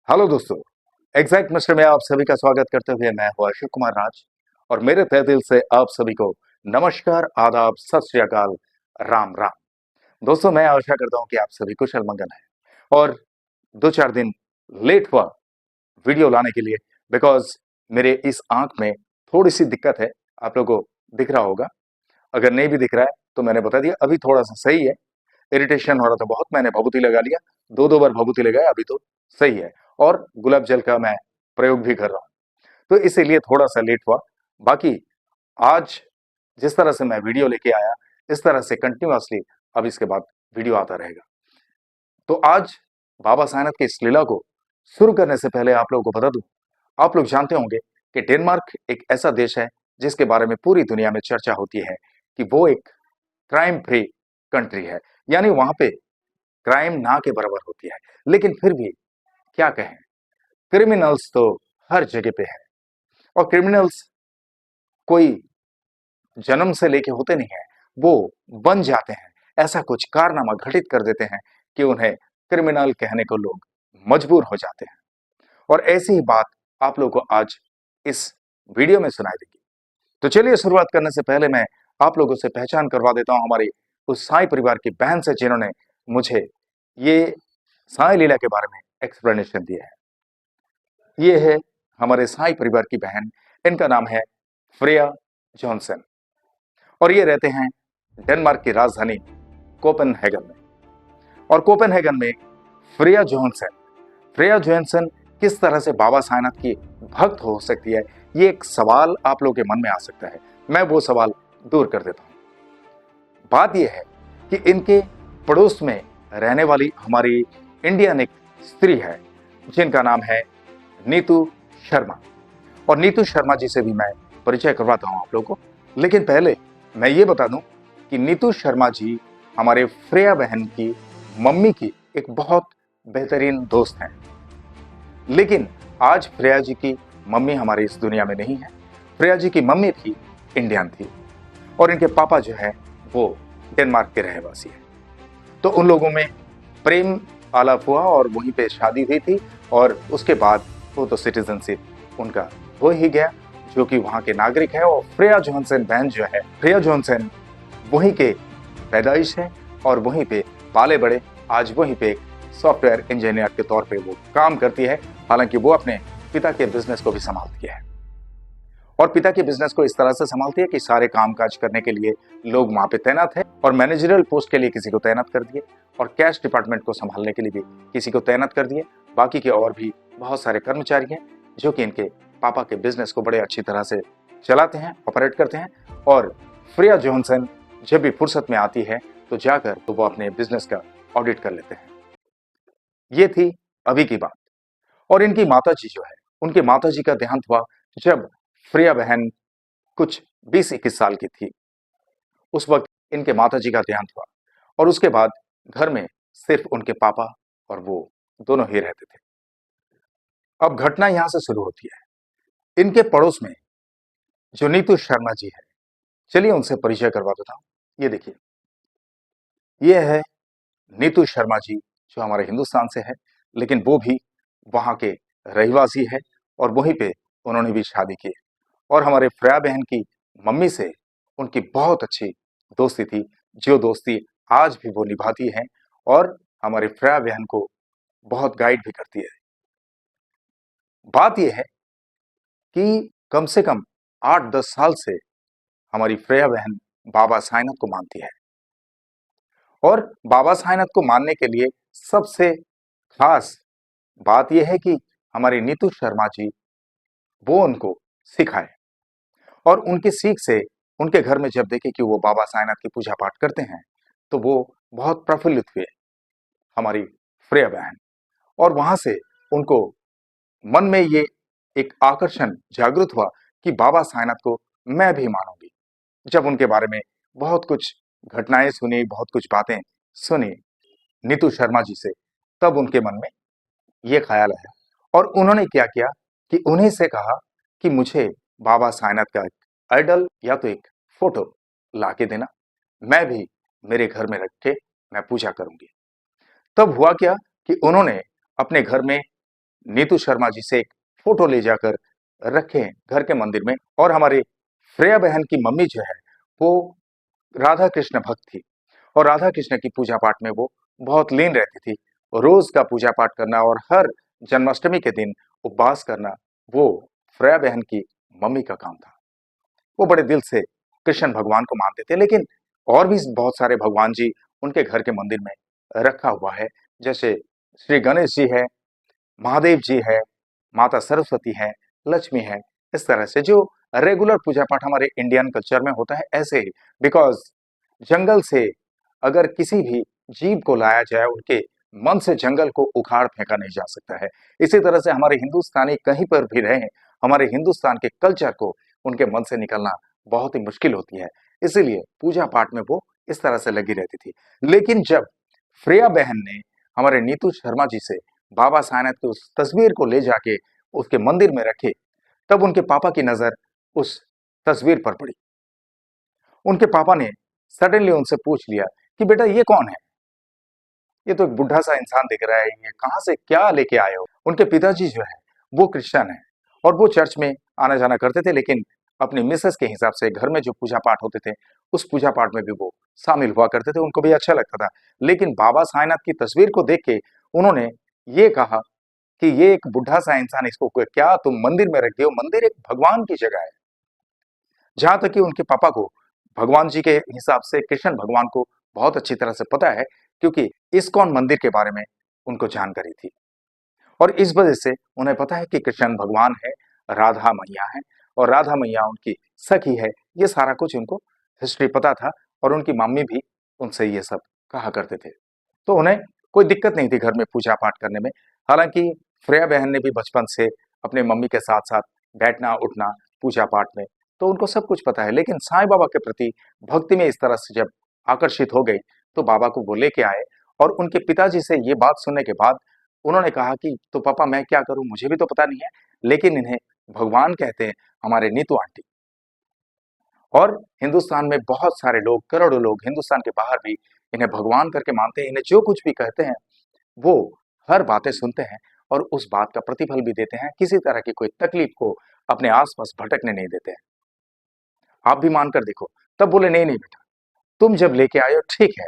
Hello दोस्तों। Exact mister में आप सभी का स्वागत करते हुए मैं हूं अशोक कुमार राज और मेरे तहे दिल से आप सभी को नमस्कार, आदाब, सत श्री अकाल, राम राम। दोस्तों, मैं आशा करता हूं कि आप सभी कुशल मंगल हैं और दो चार दिन लेट हुआ वीडियो लाने के लिए, बिकॉज मेरे इस आंख में थोड़ी सी दिक्कत है। आप लोगों को दिख रहा होगा, अगर नहीं भी दिख रहा है तो मैंने बता दिया। अभी थोड़ा सा सही है, इरिटेशन हो रहा था बहुत, मैंने भभूति लगा लिया, दो बार भभूति लगाया, अभी तो सही है। और गुलाब जल का मैं प्रयोग भी कर रहा हूं, तो इसीलिए थोड़ा सा लेट हुआ। बाकी आज जिस तरह से मैं वीडियो लेके आया, इस तरह से कंटिन्यूअसली अब इसके बाद वीडियो आता रहेगा। तो आज बाबा साइनाथ की इस लीला को शुरू करने से पहले आप लोगों को बता दूं, आप लोग जानते होंगे कि डेनमार्क एक ऐसा देश है जिसके बारे में पूरी दुनिया में चर्चा होती है कि वो एक क्राइम फ्री कंट्री है, यानी वहां पे क्राइम ना के बराबर होती है। लेकिन फिर भी क्या कहें, क्रिमिनल्स तो हर जगह पे है। और क्रिमिनल्स कोई जन्म से लेके होते नहीं है, वो बन जाते हैं। ऐसा कुछ कारनामा घटित कर देते हैं कि उन्हें क्रिमिनल कहने को लोग मजबूर हो जाते हैं। और ऐसी ही बात आप लोगों को आज इस वीडियो में सुनाई देगी। तो चलिए, शुरुआत करने से पहले मैं आप लोगों से पहचान करवा देता हूं हमारी उस साई परिवार की बहन से जिन्होंने मुझे ये साई लीला के बारे में एक्सप्लेनेशन दिया है। ये है हमारे साई परिवार की बहन, इनका नाम है फ्रेया जॉनसन और ये रहते हैं डेनमार्क की राजधानी कोपेनहेगन में। और कोपेनहेगन में फ्रेया जोहानसन किस तरह से बाबा साईनाथ की भक्त हो सकती है, ये एक सवाल आप लोगों के मन में आ सकता है। मैं वो सवाल दूर कर देता हूं। बात यह है कि इनके पड़ोस में रहने वाली हमारी इंडियन एक स्त्री है जिनका नाम है नीतू शर्मा। और नीतू शर्मा जी से भी मैं परिचय करवाता हूं आप लोगों को। लेकिन पहले मैं ये बता दूं कि नीतू शर्मा जी हमारे फ्रेया बहन की मम्मी की एक बहुत बेहतरीन दोस्त हैं। लेकिन आज फ्रेया जी की मम्मी हमारी इस दुनिया में नहीं है। फ्रेया जी की मम्मी भी इंडियन थी और इनके पापा जो है वो डेनमार्क के रहवासी है। तो उन लोगों में प्रेम आलाप हुआ और वहीं पे शादी हुई थी। और उसके बाद वो तो सिटीजनशिप उनका हो ही गया, जो कि वहां के नागरिक है। और फ्रेया जोहानसन बहन जो है, फ्रेया जोहानसन वहीं के पैदाइश है और वहीं पे पाले बड़े। आज वहीं पे सॉफ्टवेयर इंजीनियर के तौर पे वो काम करती है। हालांकि वो अपने पिता के बिजनेस को भी संभालती है और पिता के बिजनेस को इस तरह से संभालती है कि सारे कामकाज करने के लिए लोग वहां पे तैनात है और मैनेजरियल पोस्ट के लिए किसी को तैनात कर दिए और कैश डिपार्टमेंट को संभालने के लिए भी किसी को तैनात कर दिए। बाकी के और भी बहुत सारे कर्मचारी हैं जो कि इनके पापा के बिजनेस को बड़े अच्छी तरह से चलाते हैं, ऑपरेट करते हैं। और फ्रेया जोहानसन जब भी फुर्सत में आती है तो जाकर तो वो अपने बिजनेस का ऑडिट कर लेते हैं। ये थी अभी की बात। और इनकी माता जी जो है, उनके माता जी का देहांत हुआ जब फ्रेया बहन कुछ 20-21 साल की थी। उस वक्त इनके माता जी का देहांत हुआ और उसके बाद घर में सिर्फ उनके पापा और वो दोनों ही रहते थे। अब घटना यहां से शुरू होती है। इनके पड़ोस में जो नीतू शर्मा जी है, चलिए उनसे परिचय करवा देता हूं। ये देखिए, ये है नीतू शर्मा जी जो हमारे हिंदुस्तान से है, लेकिन वो भी वहां के रहवासी है और वहीं पे उन्होंने भी शादी की। और हमारे फ्रेया बहन की मम्मी से उनकी बहुत अच्छी दोस्ती थी, जो दोस्ती आज भी वो निभाती हैं और हमारी फ्रेया बहन को बहुत गाइड भी करती है। बात यह है कि कम से कम 8-10 साल से हमारी फ्रेया बहन बाबा साईनाथ को मानती है। और बाबा साईनाथ को मानने के लिए सबसे खास बात यह है कि हमारी नीतू शर्मा जी वो उनको सिखाए और उनकी सीख से उनके घर में जब देखे कि वो बाबा साईनाथ की पूजा पाठ करते हैं तो वो बहुत प्रफुल्लित हुए, हमारी फ्रेया बहन। और वहां से उनको मन में ये एक आकर्षण जागृत हुआ कि बाबा साईनाथ को मैं भी मानूंगी। जब उनके बारे में बहुत कुछ घटनाएं सुनी, बहुत कुछ बातें सुनी नीतू शर्मा जी से, तब उनके मन में ये ख्याल आया और उन्होंने क्या किया कि उन्हीं से कहा कि मुझे बाबा साईनाथ का एक आइडल या तो एक फोटो ला के देना, मैं भी मेरे घर में रख के मैं पूजा करूंगी। तब हुआ क्या कि उन्होंने अपने घर में नीतू शर्मा जी से एक फोटो ले जाकर रखे घर के मंदिर में। और हमारे श्रेया बहन की मम्मी जो है वो राधा कृष्ण भक्त थी और राधा कृष्ण की पूजा पाठ में वो बहुत लीन रहती थी। रोज का पूजा पाठ करना और हर जन्माष्टमी के दिन उपवास करना वो श्रेया बहन की मम्मी का काम था। वो बड़े दिल से कृष्ण भगवान को मानते थे, लेकिन और भी बहुत सारे भगवान जी उनके घर के मंदिर में रखा हुआ है। जैसे श्री गणेश जी है, महादेव जी है, माता सरस्वती है, लक्ष्मी है। इस तरह से जो रेगुलर पूजा पाठ हमारे इंडियन कल्चर में होता है, ऐसे ही बिकॉज जंगल से अगर किसी भी जीव को लाया जाए, उनके मन से जंगल को उखाड़ फेंका नहीं जा सकता है। इसी तरह से हमारे हिंदुस्तानी कहीं पर भी रहे, हमारे हिंदुस्तान के कल्चर को उनके मन से निकलना बहुत ही मुश्किल होती है। इसीलिए पूजा पाठ में वो इस तरह से लगी रहती थी। लेकिन जब श्रेया बहन ने हमारे नीतू शर्मा जी से बाबा साईनाथ की उस तस्वीर को ले जाके उसके मंदिर में रखे, तब उनके पापा की नजर उस तस्वीर पर पड़ी। उनके पापा ने सडनली उनसे पूछ लिया कि बेटा ये कौन है? ये तो एक बुढ़ा सा इंसान दिख रहा है, ये कहाँ से क्या लेके आए हो? उनके पिताजी जो है वो क्रिश्चियन है और वो चर्च में आना जाना करते थे, लेकिन अपनी मिसेस के हिसाब से घर में जो पूजा पाठ होते थे उस पूजा पाठ में भी वो शामिल हुआ करते थे। उनको भी अच्छा लगता था। लेकिन बाबा साईनाथ की तस्वीर को देख के उन्होंने ये कहा कि ये एक बुढ़ा सा इंसान, इसको क्या तुम मंदिर में रख दियो? मंदिर एक भगवान की जगह है। जहां तक कि उनके पापा को भगवान जी के हिसाब से कृष्ण भगवान को बहुत अच्छी तरह से पता है, क्योंकि इस्कॉन मंदिर के बारे में उनको जानकारी थी और इस वजह से उन्हें पता है कि कृष्ण भगवान है, राधा मैया है और राधा मैया उनकी सखी है। ये सारा कुछ उनको हिस्ट्री पता था और उनकी मम्मी भी उनसे ये सब कहा करते थे। तो उन्हें कोई दिक्कत नहीं थी घर में पूजा पाठ करने में। हालांकि श्रेया बहन ने भी बचपन से अपने मम्मी के साथ साथ बैठना उठना पूजा पाठ में, तो उनको सब कुछ पता है। लेकिन साईं बाबा के प्रति भक्ति में इस तरह से जब आकर्षित हो गई, तो बाबा को वो लेके आए और उनके पिताजी से ये बात सुनने के बाद उन्होंने कहा कि तो पापा मैं क्या करूं, मुझे भी तो पता नहीं है, लेकिन इन्हें भगवान कहते हैं हमारे नीतू आंटी। और हिंदुस्तान में बहुत सारे लोग, करोड़ों लोग हिंदुस्तान के बाहर भी इन्हें भगवान करके मानते हैं। इन्हें जो कुछ भी कहते हैं वो हर बातें सुनते हैं और उस बात का प्रतिफल भी देते हैं। किसी तरह की कोई तकलीफ को अपने आसपास भटकने नहीं देते हैं। आप भी मानकर देखो। तब बोले नहीं नहीं बेटा, तुम जब लेके आए हो ठीक है,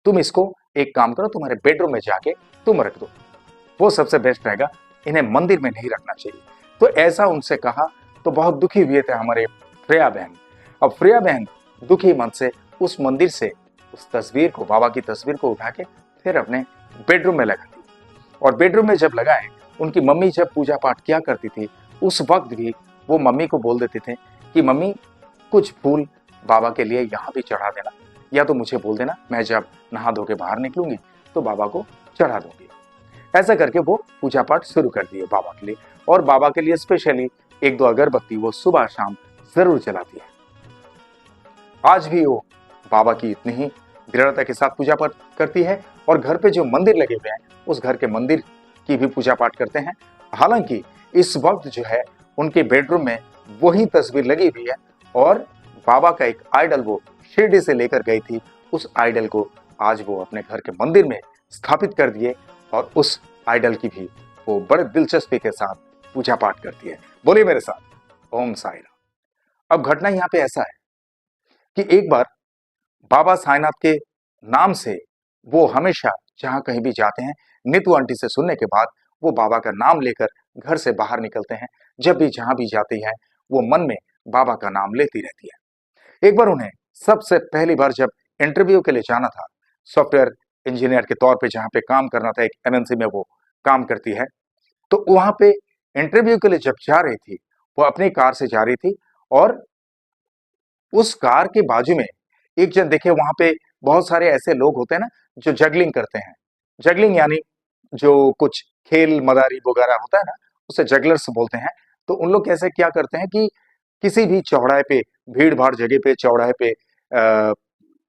तुम इसको एक काम करो, तुम्हारे बेडरूम में जाके तुम रख दो, वो सबसे बेस्ट रहेगा, इन्हें मंदिर में नहीं रखना चाहिए। तो ऐसा उनसे कहा तो बहुत दुखी हुए थे हमारे श्रेया बहन। अब श्रेया बहन दुखी मन से उस मंदिर से उस तस्वीर को, बाबा की तस्वीर को उठा के फिर अपने बेडरूम में लगा दी। और बेडरूम में जब लगाए, उनकी मम्मी जब पूजा पाठ किया करती थी उस वक्त भी वो मम्मी को बोल देते थे कि मम्मी कुछ फूल बाबा के लिए यहाँ भी चढ़ा देना, या तो मुझे बोल देना, मैं जब नहा धो के बाहर निकलूंगी तो बाबा को चढ़ा दूंगी। ऐसा करके वो पूजा पाठ शुरू कर दिए बाबा के लिए। और बाबा के लिए स्पेशली एक दो अगरबत्ती वो सुबह शाम जरूर जलाती है। आज भी वो बाबा की इतनी ही दृढ़ता के साथ पूजा पाठ करती है और घर पे जो मंदिर लगे हुए हैं उस घर के मंदिर की भी पूजा पाठ करते हैं। हालांकि इस वक्त जो है उनके बेडरूम में वही तस्वीर लगी हुई है और बाबा का एक आइडल वो शिरडी से लेकर गई थी, उस आइडल को आज वो अपने घर के मंदिर में स्थापित कर दिए और उस आइडल की भी वो बड़े दिलचस्पी के साथ पूजा पाठ करती है। बोलिए मेरे साथ ओम साई राम। अब घटना यहाँ पे ऐसा है कि एक बार बाबा साईनाथ के नाम से वो हमेशा जहां कहीं भी जाते हैं, नीतू आंटी से सुनने के बाद वो बाबा का नाम लेकर घर से बाहर निकलते हैं। जब भी जहां भी जाती है वो मन में बाबा का नाम लेती रहती है। एक बार उन्हें सबसे पहली बार जब इंटरव्यू के लिए जाना था, सॉफ्टवेयर इंजीनियर के तौर पे जहां पे काम करना था, एक एमएनसी में वो काम करती है, तो वहां पे इंटरव्यू के लिए जब जा रही थी, वो अपनी कार से जा रही थी और उस कार के बाजू में एक जन देखे, वहां पे बहुत सारे ऐसे लोग होते हैं ना जो जगलिंग करते हैं। जगलिंग यानी जो कुछ खेल मदारी वगैरह होता है ना, उसे जगलर्स बोलते हैं। तो उन लोग कैसे क्या करते हैं कि किसी भी चौराहे पे, भीड़ भाड़ जगह पे, चौराहे पे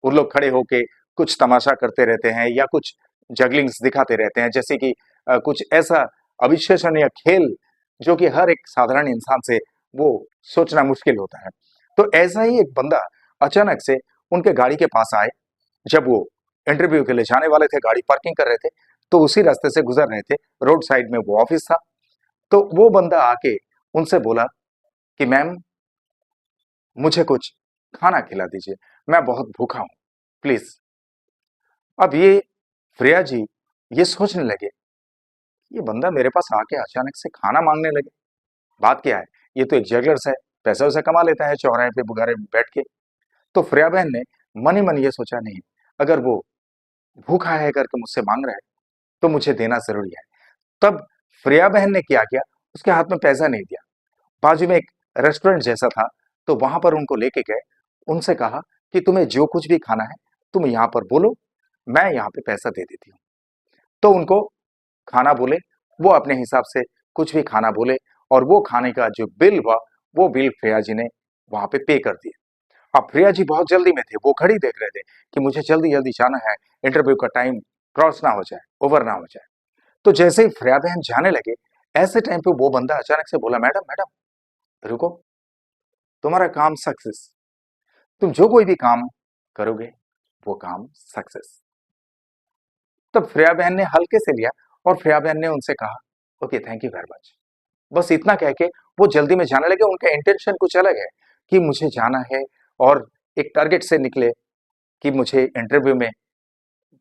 उन लोग खड़े होके कुछ तमाशा करते रहते हैं या कुछ जगलिंग्स दिखाते रहते हैं, जैसे कि कुछ ऐसा अविश्वसनीय खेल जो कि हर एक साधारण इंसान से वो सोचना मुश्किल होता है। तो ऐसा ही एक बंदा अचानक से उनके गाड़ी के पास आए। जब वो इंटरव्यू के लिए जाने वाले थे, गाड़ी पार्किंग कर रहे थे, तो उसी रास्ते से गुजर रहे थे, रोड साइड में वो ऑफिस था। तो वो बंदा आके उनसे बोला कि मैम, मुझे कुछ खाना खिला दीजिए, मैं बहुत भूखा हूं, प्लीज। अब ये फ्रेया जी ये सोचने लगे, ये बंदा मेरे पास आके अचानक से खाना मांगने लगे, बात क्या है, ये तो एक जगलर्स है, पैसा वैसा कमा लेता है चौराहे पे बुगारे में बैठ के। तो फ्रेया बहन ने मन ही मन ये सोचा, नहीं, अगर वो भूखा है करके मुझसे मांग रहा है तो मुझे देना जरूरी है। तब फ्रेया बहन ने क्या किया, उसके हाथ में पैसा नहीं दिया, बाजू में एक रेस्टोरेंट जैसा था, तो वहां पर उनको लेके गए, उनसे कहा कि तुम्हें जो कुछ भी खाना है तुम यहाँ पर बोलो, मैं यहाँ पे पैसा दे देती हूँ। तो उनको खाना बोले, वो अपने हिसाब से कुछ भी खाना बोले, और वो खाने का जो बिल हुआ वो बिल फ्रेया जी ने वहां पे पे कर दिया। अब प्रिया जी बहुत जल्दी में थे, वो घड़ी देख रहे थे कि मुझे जल्दी जल्दी जाना है, इंटरव्यू का टाइम क्रॉस ना हो जाए, ओवर ना हो जाए। तो जैसे ही फ्रेया बहन जाने लगे, ऐसे टाइम पे वो बंदा अचानक से बोला, मैडम मैडम रुको, तुम्हारा काम सक्सेस, तुम जो कोई भी काम करोगे वो काम सक्सेस। तब फ्रेया बहन ने हल्के से लिया, और फ्रेया बहन ने उनसे कहा, okay thank you very much. बस इतना कह के वो जल्दी में जाने लगे। उनका इंटेंशन कुछ अलग है कि मुझे जाना है, और एक टारगेट से निकले कि मुझे इंटरव्यू में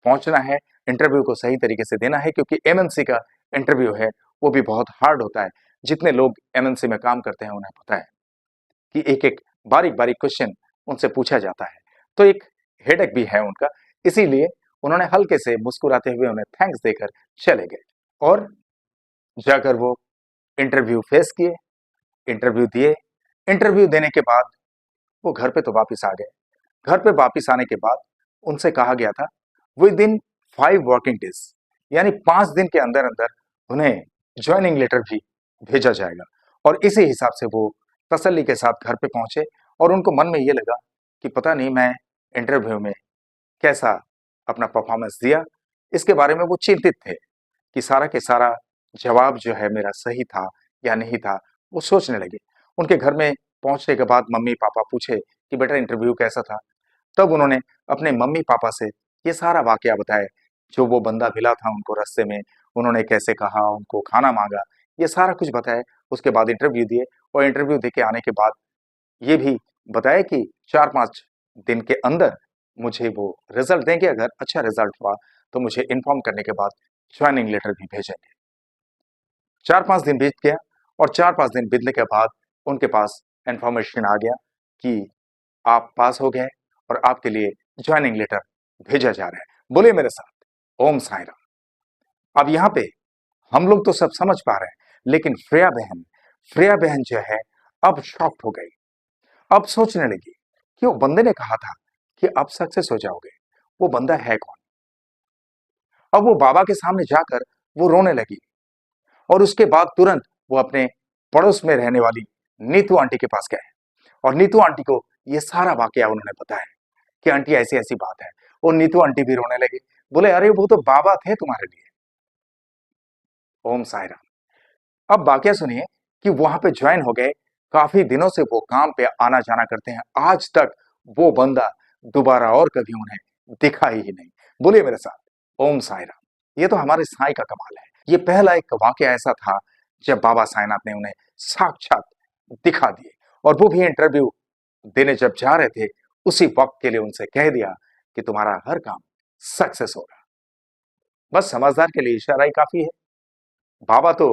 पहुंचना है, इंटरव्यू को सही तरीके से देना है, क्योंकि एमएनसी का इंटरव्यू है वो भी बहुत हार्ड होता है। जितने लोग एमएनसी में काम करते हैं उन्हें पता है कि एक एक बारीक बारीक क्वेश्चन उनसे पूछा जाता है, तो एक हेडेक भी है उनका। इसीलिए उन्होंने हल्के से मुस्कुराते हुए उन्हें थैंक्स देकर चले गए, और जाकर वो इंटरव्यू फेस किए, इंटरव्यू दिए। इंटरव्यू देने के बाद वो घर पे तो वापस आ गए। घर पे वापस आने के बाद उनसे कहा गया था, विद इन 5 वर्किंग डेज, यानी 5 दिन के अंदर अंदर उन्हें ज्वाइनिंग लेटर भी भेजा जाएगा। और इसी हिसाब से वो तसल्ली के साथ घर पे पहुंचे, और उनको मन में ये लगा कि पता नहीं मैं इंटरव्यू में कैसा अपना परफॉर्मेंस दिया। इसके बारे में वो चिंतित थे कि सारा के सारा जवाब जो है मेरा सही था या नहीं था, वो सोचने लगे। उनके घर में पहुंचने के बाद मम्मी पापा पूछे कि बेटा इंटरव्यू कैसा था। तब उन्होंने अपने मम्मी पापा से ये सारा वाकया बताया, जो वो बंदा मिला था उनको रास्ते में, उन्होंने कैसे कहा, उनको खाना मांगा, ये सारा कुछ बताया। उसके बाद इंटरव्यू दिए, और इंटरव्यू देके आने के बाद ये भी बताया कि 4-5 दिन के अंदर मुझे वो रिजल्ट देंगे, अगर अच्छा रिजल्ट हुआ तो मुझे इन्फॉर्म करने के बाद ज्वाइनिंग लेटर भी भेजेंगे। 4-5 दिन बीत गया, और 4-5 दिन बीतने के बाद उनके पास इंफॉर्मेशन आ गया कि आप पास हो गए, और आपके लिए ज्वाइनिंग लेटर भेजा जा रहा है। बोलिए मेरे साथ, ओम साई राम। अब यहाँ पे हम लोग तो सब समझ पा रहे हैं, लेकिन फ्रेया बहन जो है अब शॉक्ड हो गई। अब सोचने लगी कि वो बंदे ने कहा था कि आप सक्सेस हो जाओगे, वो बंदा है कौन। अब वो बाबा के सामने जाकर वो रोने लगी, और उसके बाद तुरंत वो अपने पड़ोस में रहने वाली नीतू आंटी के पास गए, और नीतू आंटी को ये सारा वाकया उन्होंने बताया कि आंटी ऐसी ऐसी बात है। और नीतू आंटी भी रोने लगे, बोले अरे वो तो बाबा थे तुम्हारे लिए। ओम साई राम। अब वाकया सुनिए कि वहां पे ज्वाइन हो गए, काफी दिनों से वो काम पे आना जाना करते हैं, आज तक वो बंदा दोबारा और कभी उन्हें दिखा ही नहीं। बोलिए मेरे साथ, ओम साई राम। ये तो हमारे साईं का कमाल है। ये पहला एक वाकया ऐसा था जब बाबा साईनाथ ने उन्हें साक्षात दिखा दिए, और वो भी इंटरव्यू देने जब जा रहे थे, उसी वक्त के लिए उनसे कह दिया कि तुम्हारा हर काम सक्सेस होगा। बस समझदार के लिए इशारा ही काफी है। बाबा तो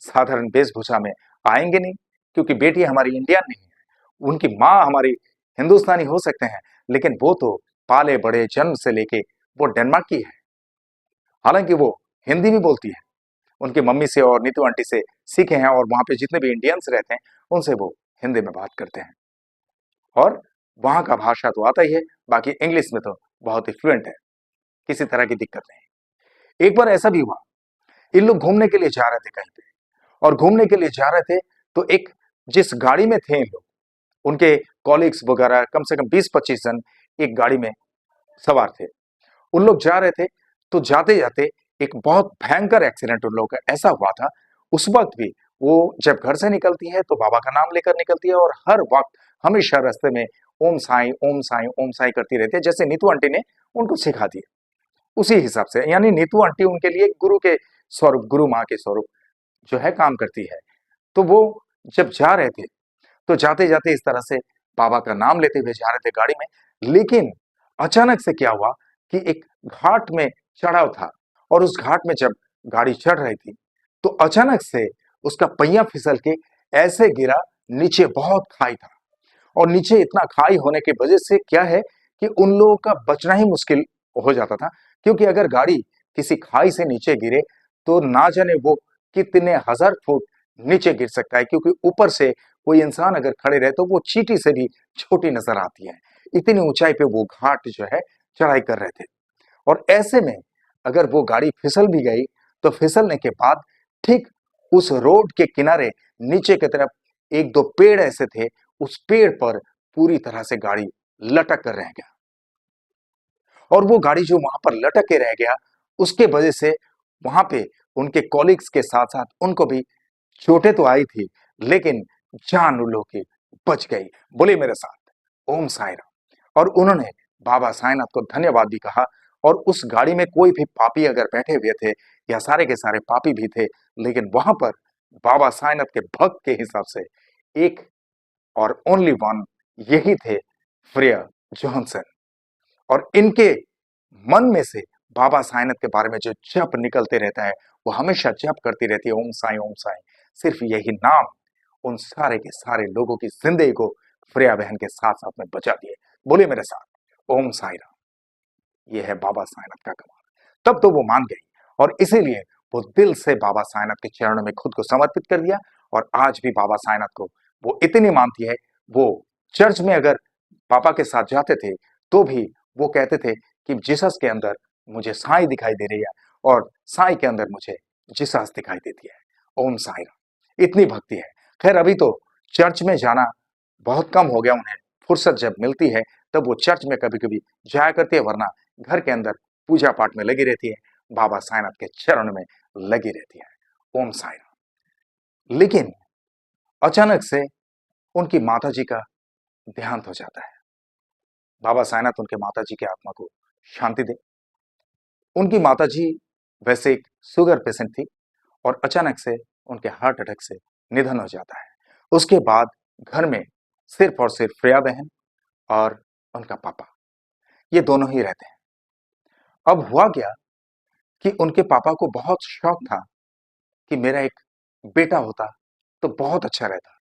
साधारण वेशभूषा में आएंगे नहीं, क्योंकि बेटी हमारी इंडियन नहीं है, उनकी माँ हमारी हिंदुस्तानी हो सकते हैं, लेकिन वो तो पाले बड़े जन्म से लेके वो डेनमार्क की है। हालांकि वो हिंदी भी बोलती है, उनकी मम्मी से और नीतू आंटी से सीखे हैं, और वहां पे जितने भी इंडियंस रहते हैं उनसे वो हिंदी में बात करते हैं, और वहां का भाषा तो आता ही है, बाकी इंग्लिश में तो बहुत ही फ्लुएंट है, किसी तरह की दिक्कत नहीं। एक बार ऐसा भी हुआ, इन लोग घूमने के लिए जा रहे थे कहीं पे, और घूमने के लिए जा रहे थे तो एक जिस गाड़ी में थे इन लोग, उनके कॉलीग्स वगैरह कम से कम 20-25 जन एक गाड़ी में सवार थे। उन लोग जा रहे थे, तो जाते जाते एक बहुत भयंकर एक्सीडेंट उन लोगों का ऐसा हुआ था। उस वक्त भी वो जब घर से निकलती है तो बाबा का नाम लेकर निकलती है, और हर वक्त हमेशा रास्ते में ओम साई ओम साई ओम साई करती रहती है, जैसे नीतू आंटी ने उनको सिखा दिया। उसी हिसाब से, यानी नीतू आंटी उनके लिए गुरु के स्वरूप, गुरु माँ के स्वरूप जो है काम करती है। तो वो जब जा रहे थे, तो जाते जाते इस तरह से बाबा का नाम लेते हुए जा रहे थे गाड़ी में, लेकिन अचानक से क्या हुआ कि एक घाट में चढ़ाव था, और उस घाट में जब गाड़ी चढ़ रही थी तो अचानक से उसका पहिया फिसल के ऐसे गिरा, नीचे बहुत खाई था, और नीचे इतना खाई होने की वजह से क्या है कि उन लोगों का बचना ही मुश्किल हो जाता था, क्योंकि अगर गाड़ी किसी खाई से नीचे गिरे तो ना जाने वो कितने हजार फुट नीचे गिर सकता है, क्योंकि ऊपर से कोई इंसान अगर खड़े रहे तो वो चींटी से भी छोटी नजर आती है। इतनी ऊंचाई पे वो घाट जो है चढ़ाई कर रहे थे, और ऐसे में अगर वो गाड़ी फिसल भी गई तो फिसलने के बाद ठीक उस रोड के किनारे नीचे की तरफ एक दो पेड़ ऐसे थे, उस पेड़ पर पूरी तरह से गाड़ी लटक कर रह गया, और वो गाड़ी जो वहां पर लटक के रह गया उसके वजह से वहां पे उनके कॉलिग्स के साथ साथ उनको भी चोटें तो आई थी, लेकिन जान उन लोगों की बच गई। बोले मेरे साथ ओम साई राम। और उन्होंने बाबा साईनाथ को धन्यवाद भी कहा, और उस गाड़ी में कोई भी पापी अगर बैठे हुए थे या सारे के सारे पापी भी थे, लेकिन वहां पर बाबा साईनाथ के भक्त के हिसाब से एक और ओनली वन यही थे, फ्रेयर जॉनसन। और इनके मन में से बाबा साईनाथ के बारे में जो जप निकलते रहता है, वो हमेशा जप करती रहती है ओम साई ओम साई। सिर्फ यही नाम उन सारे के सारे लोगों की जिंदगी को फ्रेया बहन के साथ साथ में बचा दिए। बोले मेरे साथ ओम साई राम। ये है बाबा साईनाथ का कमाल। तब तो वो मान गई, और इसीलिए वो दिल से बाबा साईनाथ के चरणों में खुद को समर्पित कर दिया, और आज भी बाबा साईनाथ को वो इतनी मानती है। वो चर्च में अगर पापा के साथ जाते थे तो भी वो कहते थे कि जीसस के अंदर मुझे साई दिखाई दे रही है, और साई के अंदर मुझे जीसस दिखाई देती है। ओम साई राम। इतनी भक्ति है। खैर अभी तो चर्च में जाना बहुत कम हो गया उन्हें, फुर्सत जब मिलती है तब वो चर्च में कभी कभी जाया करती है, वरना घर के अंदर पूजा पाठ में लगी रहती है, बाबा साईनाथ के चरण में लगी रहती है। ओम साई राम। लेकिन अचानक से उनकी माता जी का देहांत हो जाता है। बाबा साईनाथ उनके माता जी की आत्मा को शांति दे। उनकी माता जी वैसे एक शुगर पेशेंट थी, और अचानक से उनके हार्ट अटैक से निधन हो जाता है। उसके बाद घर में सिर्फ और सिर्फ फ्रेया बहन और उनका पापा, ये दोनों ही रहते हैं। अब हुआ क्या कि उनके पापा को बहुत शौक था कि मेरा एक बेटा होता तो बहुत अच्छा रहता,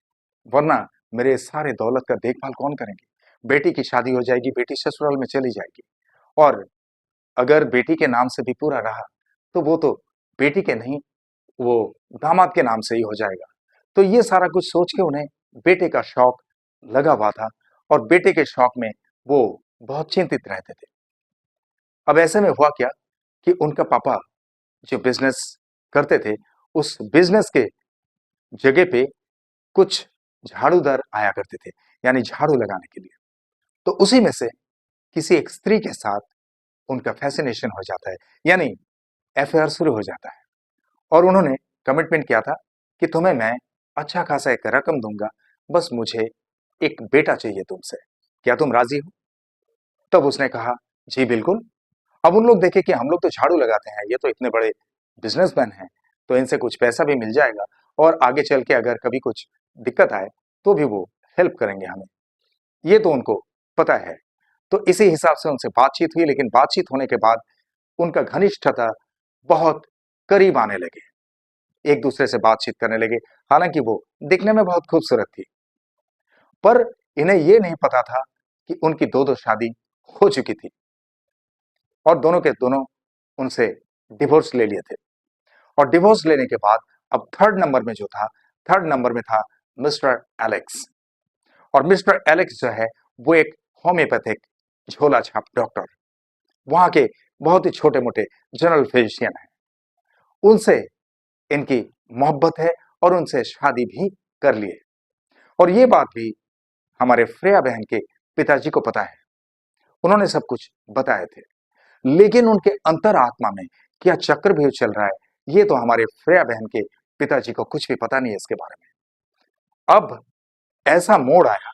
वरना मेरे सारे दौलत का देखभाल कौन करेंगे। बेटी की शादी हो जाएगी, बेटी ससुराल में चली जाएगी, और अगर बेटी के नाम से भी पूरा रहा तो वो तो बेटी के नहीं, वो दामाद के नाम से ही हो जाएगा। तो ये सारा कुछ सोच के उन्हें बेटे का शौक लगा हुआ था, और बेटे के शौक में वो बहुत चिंतित रहते थे। अब ऐसे में हुआ क्या कि उनका पापा जो बिजनेस करते थे, उस बिजनेस के जगह पे कुछ झाड़ूदार आया करते थे, यानी झाड़ू लगाने के लिए। तो उसी में से किसी एक स्त्री के साथ उनका फैसिनेशन हो जाता है, यानी अफेयर शुरू हो जाता है। और उन्होंने कमिटमेंट किया था कि तुम्हें मैं अच्छा खासा एक रकम दूंगा, बस मुझे एक बेटा चाहिए तुमसे, क्या तुम राजी हो? तब उसने कहा जी बिल्कुल। अब उन लोग देखे कि हम लोग तो झाड़ू लगाते हैं, ये तो इतने बड़े बिजनेसमैन हैं, तो इनसे कुछ पैसा भी मिल जाएगा, और आगे चल के अगर कभी कुछ दिक्कत आए तो भी वो हेल्प करेंगे हमें, ये तो उनको पता है। तो इसी हिसाब से उनसे बातचीत हुई, लेकिन बातचीत होने के बाद उनका घनिष्ठता बहुत करीब आने लगे, एक दूसरे से बातचीत करने लगे। हालांकि वो दिखने में बहुत खूबसूरत थी, पर इन्हें ये नहीं पता था कि उनकी दो दो शादी हो चुकी थी, और दोनों के दोनों उनसे डिवोर्स ले लिए थे। और डिवोर्स लेने के बाद अब थर्ड नंबर में जो था, थर्ड नंबर में था मिस्टर एलेक्स। और मिस्टर एलेक्स जो है वो एक होम्योपैथिक झोला छाप डॉक्टर, वहां के बहुत ही छोटे मोटे जनरल फिजिशियन हैं। उनसे इनकी मोहब्बत है, और उनसे शादी भी कर लिए। और ये बात भी हमारे फ्रेया बहन के पिताजी को पता है, उन्होंने सब कुछ बताए थे। लेकिन उनके अंतर आत्मा में क्या चक्रव्यूह चल रहा है, ये तो हमारे फ्रेया बहन के पिताजी को कुछ भी पता नहीं है इसके बारे में। अब ऐसा मोड़ आया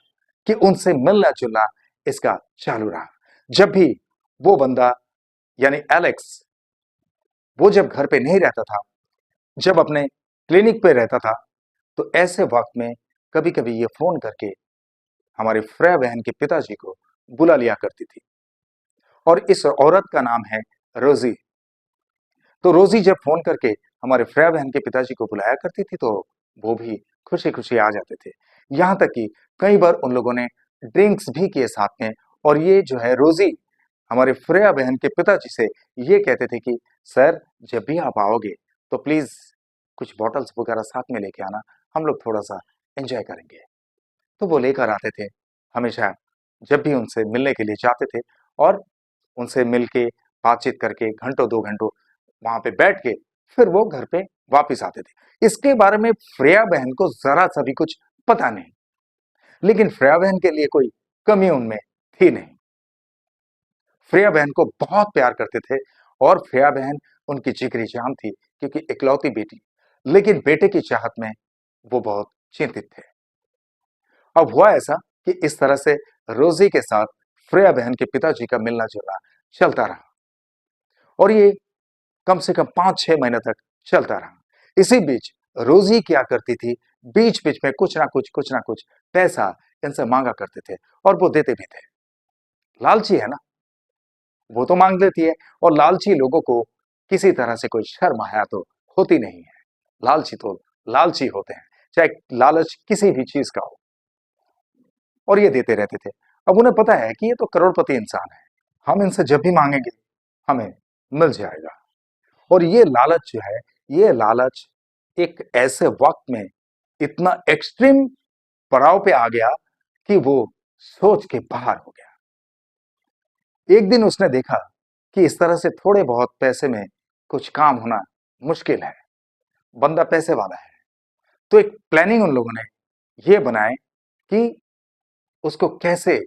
कि उनसे मिलना जुलना इसका चालू रहा। जब भी वो बंदा यानी एलेक्स, वो जब घर पे नहीं रहता था, जब अपने क्लिनिक पे रहता था, तो ऐसे वक्त में कभी कभी ये फोन करके हमारी फ्रेया बहन के पिताजी को बुला लिया करती थी। और इस औरत का नाम है रोजी। तो रोजी जब फोन करके हमारे फ्रेया बहन के पिताजी को बुलाया करती थी, तो वो भी खुशी खुशी आ जाते थे। यहां तक कि कई बार उन लोगों ने ड्रिंक्स भी किए साथ में। और ये जो है रोजी हमारे फ्रेया बहन के पिताजी से ये कहते थे कि सर, जब भी आप आओगे तो प्लीज कुछ बॉटल्स वगैरह साथ में लेके आना, हम लोग थोड़ा सा एंजॉय करेंगे। तो वो लेकर आते थे हमेशा, जब भी उनसे मिलने के लिए जाते थे। और उनसे मिलके बातचीत करके घंटों 2 घंटों वहां पे बैठ के फिर वो घर पे वापस आते थे। इसके बारे में फ्रेया बहन को जरा सा भी कुछ पता नहीं, लेकिन फ्रेया बहन के लिए कोई कमी उनमें थी नहीं। फ्रेया बहन को बहुत प्यार करते थे और फ्रेया बहन उनकी जिगरी जान थी, क्योंकि इकलौती बेटी। लेकिन बेटे की चाहत में वो बहुत चिंतित थे। अब हुआ ऐसा कि इस तरह से रोजी के साथ फ्रेया बहन के पिताजी का मिलना जुलना चलता रहा। और ये कम से कम 5-6 महीने तक चलता रहा। इसी बीच रोजी क्या करती थी, बीच बीच में कुछ ना कुछ पैसा इनसे मांगा करते थे, और वो देते भी थे। लालची है ना, वो तो मांग लेती है। और लालची लोगों को किसी तरह से कोई शर्म हया तो होती नहीं है। लालची तो लालची होते हैं, चाहे लालच किसी भी चीज का हो। और ये देते रहते थे। अब उन्हें पता है कि ये तो करोड़पति इंसान है, हम इनसे जब भी मांगेंगे हमें मिल जाएगा। और ये लालच जो है, ये लालच एक ऐसे वक्त में इतना एक्सट्रीम पड़ाव पे आ गया कि वो सोच के बाहर हो गया। एक दिन उसने देखा कि इस तरह से थोड़े बहुत पैसे में कुछ काम होना मुश्किल है, बंदा पैसे वाला है। तो एक प्लानिंग उन लोगों ने ये बनाए कि उसको कैसे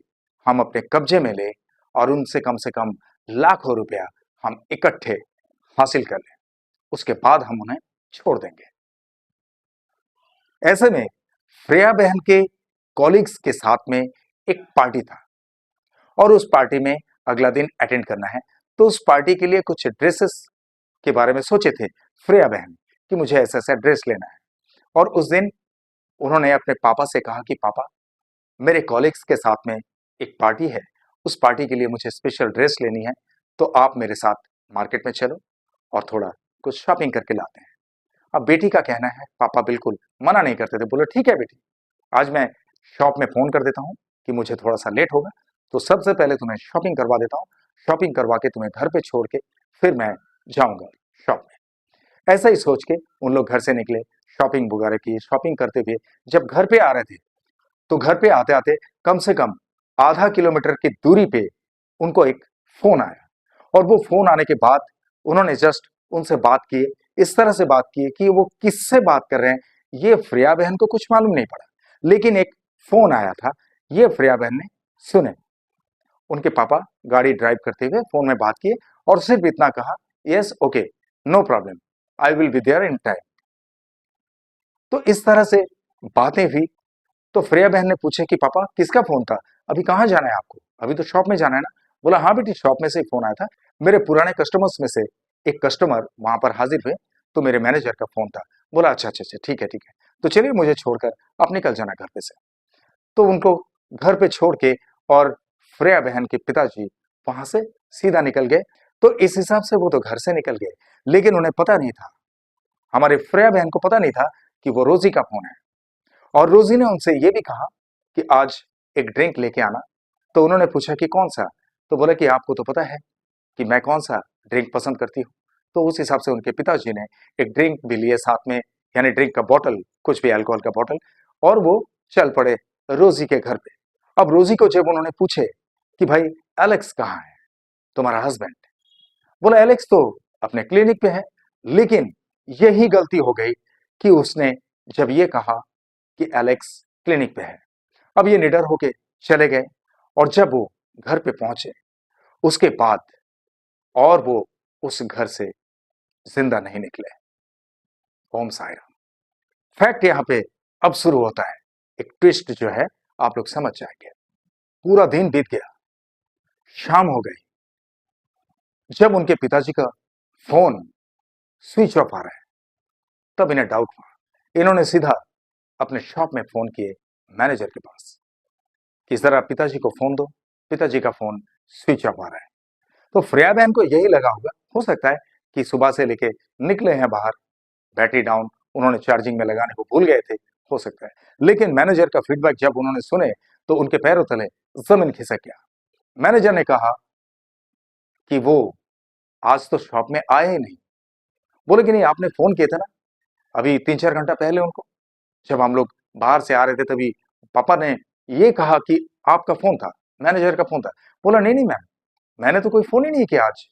हम अपने कब्जे में ले, और उनसे कम से कम लाखों रुपया हम इकट्ठे हासिल कर लें, उसके बाद हम उन्हें छोड़ देंगे। ऐसे में फ्रेया बहन के कॉलीग्स के साथ में एक पार्टी था, और उस पार्टी में अगला दिन अटेंड करना है। तो उस पार्टी के लिए कुछ ड्रेसेस के बारे में सोचे थे फ्रेया बहन कि मुझे ऐसा ऐसा ड्रेस लेना है। और उस दिन उन्होंने अपने पापा से कहा कि पापा, मेरे कॉलीग्स के साथ में एक पार्टी है, उस पार्टी के लिए मुझे स्पेशल ड्रेस लेनी है, तो आप मेरे साथ मार्केट में चलो और थोड़ा कुछ शॉपिंग करके लाते हैं। अब बेटी का कहना है, पापा बिल्कुल मना नहीं करते थे। बोले ठीक है बेटी, आज मैं शॉप में फोन कर देता हूँ कि मुझे थोड़ा सा लेट होगा, तो सबसे पहले तुम्हें शॉपिंग करवा देता हूँ, शॉपिंग करवा के तुम्हें घर पे छोड़ के फिर मैं जाऊंगा शॉप में। ऐसा ही सोच के उन लोग घर से निकले, शॉपिंग वगैरह की। शॉपिंग करते हुए जब घर पे आ रहे थे, तो घर पे आते आते कम से कम आधा किलोमीटर की दूरी पे उनको एक फोन आया। और वो फोन आने के बाद उन्होंने जस्ट उनसे बात की, इस तरह से बात की कि वो किससे बात कर रहे हैं ये फ्रेया बहन को कुछ मालूम नहीं पड़ा। लेकिन एक फोन आया था, ये फ्रेया बहन ने सुने। उनके पापा गाड़ी ड्राइव करते हुए फोन में बात किए, और सिर्फ इतना कहा, yes okay, no problem, I will be there in time. तो इस तरह से बातें हुई। तो फ्रेया बहन ने पूछे कि पापा किसका फोन था, अभी कहाँ जाना है आपको, अभी तो शॉप में जाना है ना। बोला हाँ बेटी, शॉप में से ही फोन आया था, मेरे पुराने कस्टमर्स में से एक कस्टमर वहां पर हाजिर हुए, तो मेरे मैनेजर का फोन था। बोला अच्छा अच्छा अच्छा, ठीक है ठीक है, तो चलिए मुझे छोड़कर आप निकल जाना घर पे से। तो उनको घर पे छोड़ के और फ्रेया बहन के पिताजी वहां से सीधा निकल गए। तो इस हिसाब से वो तो घर से निकल गए, लेकिन उन्हें पता नहीं था, हमारे फ्रेया बहन को पता नहीं था कि वो रोजी का फोन है। और रोजी ने उनसे ये भी कहा कि आज एक ड्रिंक लेके आना। तो उन्होंने पूछा कि कौन सा। तो बोले कि आपको तो पता है कि मैं कौन सा ड्रिंक पसंद करती हूँ। तो उस हिसाब से उनके पिताजी ने एक ड्रिंक भी लिए साथ में, यानी ड्रिंक का बॉटल, कुछ भी अल्कोहल का बॉटल। और वो चल पड़े रोजी के घर पे। अब रोजी को जब उन्होंने पूछे कि भाई एलेक्स कहाँ है, तुम्हारा हस्बैंड। बोला एलेक्स तो अपने क्लिनिक पे है। लेकिन यही गलती हो गई कि उसने जब ये कहा कि एलेक्स क्लिनिक पे है। अब ये निडर होके चले गए। और जब वो घर पे पहुंचे, उसके बाद और वो उस घर से जिंदा नहीं निकले। ओम साई राम। फैक्ट यहां पे अब शुरू होता है, एक ट्विस्ट जो है आप लोग समझ जाएंगे। पूरा दिन बीत गया, शाम हो गई, जब उनके पिताजी का फोन स्विच ऑफ आ रहा है, तब इन्हें डाउट हुआ। इन्होंने सीधा अपने शॉप में फोन किए मैनेजर के पास कि जरा पिताजी को फोन दो, पिताजी का फोन स्विच ऑफ आ रहा है। तो फ्रेया बहन को यही लगा होगा, हो सकता है कि सुबह से लेके निकले हैं बाहर, बैटरी डाउन, उन्होंने चार्जिंग में लगाने को भूल गए थे, हो सकता है। लेकिन मैनेजर का फीडबैक जब उन्होंने सुने तो उनके पैरों तले जमीन खिसक गया। मैनेजर ने कहा कि वो आज तो शॉप में आए ही नहीं। बोले कि नहीं, आपने फोन किया था ना अभी 3-4 घंटा पहले उनको, जब हम लोग बाहर से आ रहे थे तभी पापा ने ये कहा कि आपका फोन था, मैनेजर का फोन था। बोला नहीं नहीं मैम, मैंने तो कोई फोन ही नहीं किया आज।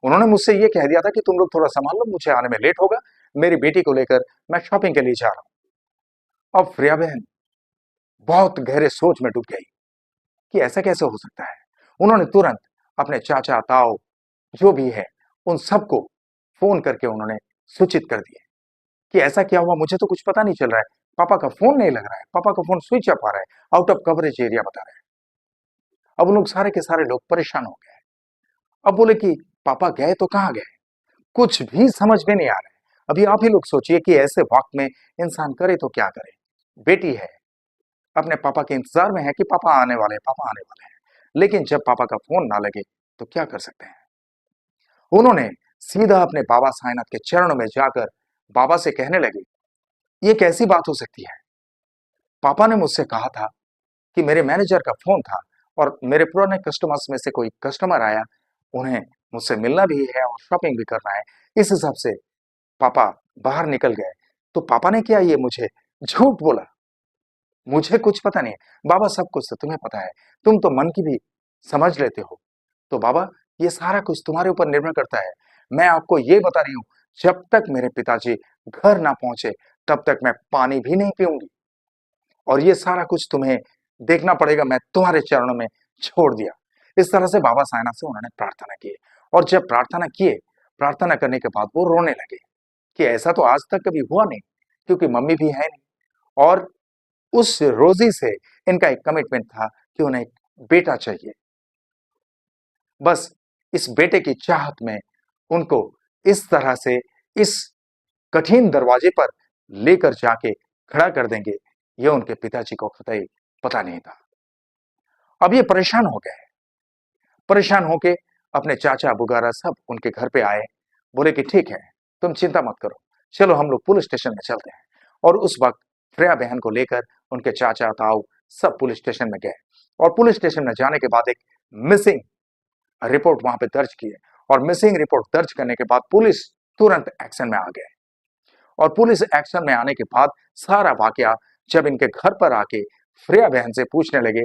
उन्होंने मुझसे ये कह दिया था कि तुम लोग थोड़ा संभाल लो, मुझे आने में लेट होगा, मेरी बेटी को लेकर मैं शॉपिंग के लिए जा रहा हूं। अब फ्रेया बहन बहुत गहरे सोच में डूब गई कि ऐसा कैसे हो सकता है। उन्होंने तुरंत अपने चाचा ताऊ जो भी है उन सबको फोन करके उन्होंने सूचित कर दिया कि ऐसा क्या हुआ, मुझे तो कुछ पता नहीं चल रहा है, पापा का फोन नहीं लग रहा है, पापा का फोन स्विच ऑफ आ रहा है, आउट ऑफ कवरेज एरिया बता रहे हैं। अब उन लोग सारे के सारे लोग परेशान हो गए। अब बोले कि पापा गए तो कहाँ गए, कुछ भी समझ में नहीं आ रहा है। अभी आप ही लोग सोचिए कि ऐसे वक्त में इंसान करे तो क्या करे। बेटी है, अपने पापा के इंतजार में है कि पापा आने वाले हैं, पापा आने वाले हैं, लेकिन जब पापा का फोन ना लगे तो क्या कर सकते हैं। उन्होंने सीधा अपने बाबा साईनाथ के चरणों में जाकर बाबा से कहने लगे, ये कैसी बात हो सकती है। पापा ने मुझसे कहा था कि मेरे मैनेजर का फोन था और मेरे पुराने कस्टमर्स में से कोई कस्टमर आया, उन्हें मुझसे मिलना भी है और शॉपिंग भी करना है, इस हिसाब से पापा बाहर निकल गए। तो पापा ने क्या ये मुझे झूठ बोला, मुझे कुछ पता नहीं है। बाबा सब कुछ तो तुम्हें पता है, तुम तो मन की भी समझ लेते हो। तो बाबा ये सारा कुछ तुम्हारे ऊपर निर्भर करता है। मैं आपको ये बता रही हूं, जब तक मेरे पिताजी घर ना पहुंचे तब तक मैं पानी भी नहीं पीऊंगी, और ये सारा कुछ तुम्हें देखना पड़ेगा, मैं तुम्हारे चरणों में छोड़ दिया। इस तरह से बाबा साईनाथ से उन्होंने प्रार्थना की। और जब प्रार्थना किए, प्रार्थना करने के बाद वो रोने लगे कि ऐसा तो आज तक कभी हुआ नहीं, क्योंकि मम्मी भी है नहीं, और उस रोजी से इनका एक कमिटमेंट था कि उन्हें एक बेटा चाहिए। बस इस बेटे की चाहत में उनको इस तरह से इस कठिन दरवाजे पर लेकर जाके खड़ा कर देंगे, ये उनके पिताजी को कतई पता नहीं था। अब ये परेशान हो गए, परेशान होके अपने चाचा बुगारा सब उनके घर पे आए। बोले कि ठीक है, तुम चिंता मत करो, चलो हम लोग पुलिस स्टेशन में चलते हैं। और उस वक्त फ्रेया बहन को लेकर उनके चाचा ताऊ सब पुलिस स्टेशन में गए। और पुलिस स्टेशन में जाने के बाद एक मिसिंग रिपोर्ट वहां पे दर्ज की है। और मिसिंग रिपोर्ट दर्ज करने के बाद पुलिस तुरंत एक्शन में आ गए। और पुलिस एक्शन में आने के बाद सारा वाकया जब इनके घर पर आके फ्रेया बहन से पूछने लगे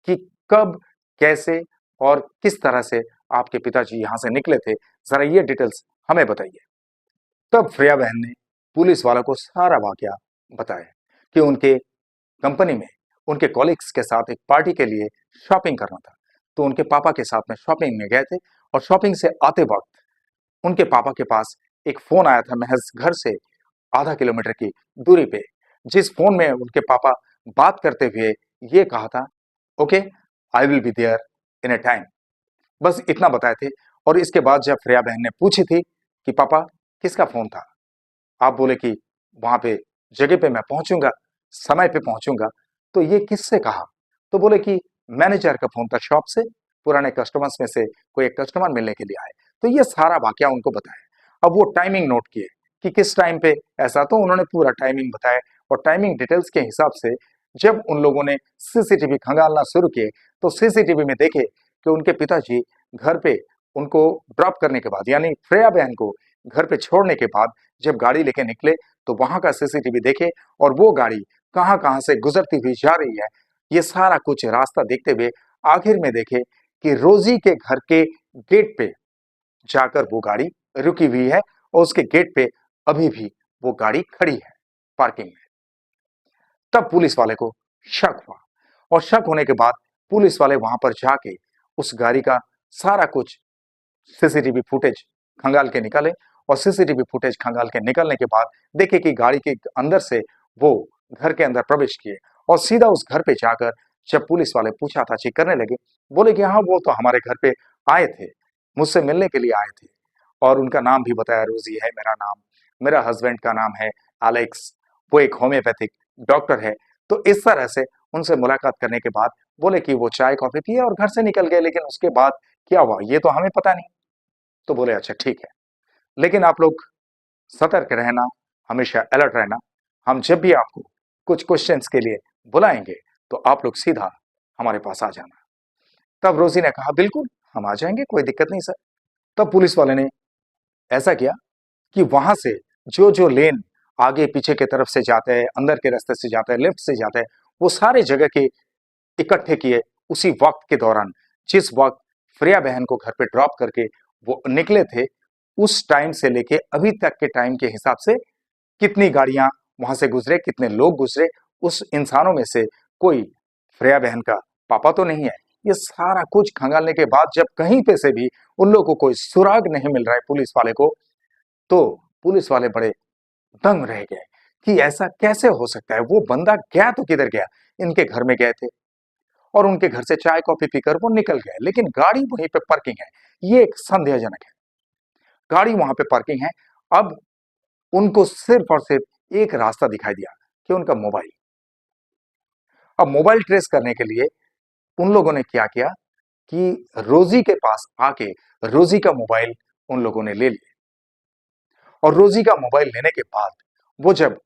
कि कब, कैसे और किस तरह से आपके पिताजी यहां से निकले थे, जरा ये डिटेल्स हमें बताइए। तब फ्रेया बहन ने पुलिस वालों को सारा वाकया बताया कि उनके कंपनी में उनके कॉलीग्स के साथ एक पार्टी के लिए शॉपिंग करना था। तो उनके पापा के साथ में शॉपिंग में गए थे, और शॉपिंग से आते वक्त उनके पापा के पास एक फोन आया था महज घर से आधा किलोमीटर की दूरी पे, जिस फोन में उनके पापा बात करते हुए ये कहा था, okay I will be there in a time. बस इतना बताए थे। और इसके बाद जब फ्रेया बहन ने पूछी थी कि पापा किसका फोन था, आप बोले कि वहां पे जगह पे मैं पहुंचूंगा, समय पे पहुंचूंगा। तो ये किससे कहा, तो बोले कि मैनेजर का फोन था शॉप से, पुराने कस्टमर्स में से कोई एक कस्टमर मिलने के लिए आए। तो ये सारा वाकया उनको बताया। अब वो टाइमिंग नोट किए कि किस टाइम पे ऐसा, तो उन्होंने पूरा टाइमिंग बताया। और टाइमिंग डिटेल्स के हिसाब से जब उन लोगों ने सीसीटीवी खंगालना शुरू किए तो सीसीटीवी में देखे कि उनके पिताजी घर पे उनको ड्रॉप करने के बाद, यानी फ्रेया बहन को घर पे छोड़ने के बाद जब गाड़ी लेके निकले तो वहां का सीसीटीवी देखे, और वो गाड़ी कहां कहां से गुजरती हुई जा रही है, ये सारा कुछ रास्ता देखते हुए आखिर में देखे कि रोजी के घर के गेट पे जाकर वो गाड़ी रुकी हुई है, और उसके गेट पे अभी भी वो गाड़ी खड़ी है पार्किंग में। तब पुलिस वाले को शक हुआ, और शक होने के बाद पुलिस वाले वहां पर जाके उस गाड़ी का सारा कुछ सीसीटीवी फुटेज खंगाल के निकाले। और सीसीटीवी फुटेज खंगाल के निकलने के बाद देखे कि गाड़ी के अंदर से वो घर के अंदर प्रवेश किए, और सीधा उस घर पे जाकर जब पुलिस वाले पूछा ताछी करने लगे, बोले कि हाँ वो तो हमारे घर पे आए थे, मुझसे मिलने के लिए आए थे और उनका नाम भी बताया, रोजी है मेरा नाम, मेरा हस्बैंड का नाम है एलेक्स, वो एक होम्योपैथिक डॉक्टर है। तो इस तरह से उनसे मुलाकात करने के बाद बोले कि वो चाय कॉफी पिए और घर से निकल गए, लेकिन उसके बाद क्या हुआ ये तो हमें पता नहीं। तो बोले अच्छा ठीक है, लेकिन आप लोग सतर्क रहना, हमेशा अलर्ट रहना, हम जब भी आपको कुछ क्वेश्चंस के लिए बुलाएंगे तो आप लोग सीधा हमारे पास आ जाना। तब रोजी ने कहा बिल्कुल हम आ जाएंगे, कोई दिक्कत नहीं सर। तब पुलिस वाले ने ऐसा किया कि वहां से जो जो लेन आगे पीछे के तरफ से जाते हैं, अंदर के रास्ते से जाते हैं, लेफ्ट से जाते हैं, वो सारे जगह के इकट्ठे किए उसी वक्त के दौरान, जिस वक्त फ्रेया बहन को घर पे ड्रॉप करके वो निकले थे, उस टाइम से लेके अभी तक के टाइम के हिसाब से कितनी गाड़ियां वहां से गुजरे, कितने लोग गुजरे, उस इंसानों में से कोई फ्रेया बहन का पापा तो नहीं है। ये सारा कुछ खंगालने के बाद जब कहीं पे से भी उन लोगों को कोई सुराग नहीं मिल रहा है पुलिस वाले को, तो पुलिस वाले बड़े दंग रह गए कि ऐसा कैसे हो सकता है, वो बंदा गया तो किधर गया, इनके घर में गए थे और उनके घर से चाय कॉफी पीकर वो निकल गए, लेकिन गाड़ी वहीं पे पार्किंग है। ये एक संदेहजनक है, गाड़ी वहां पे पार्किंग है। अब उनको सिर्फ और सिर्फ एक रास्ता दिखाई दिया कि उनका मोबाइल। अब मोबाइल ट्रेस करने के लिए उन लोगों ने क्या किया कि रोजी के पास आके रोजी का मोबाइल उन लोगों ने ले लिया और रोजी का मोबाइल लेने के बाद वो जब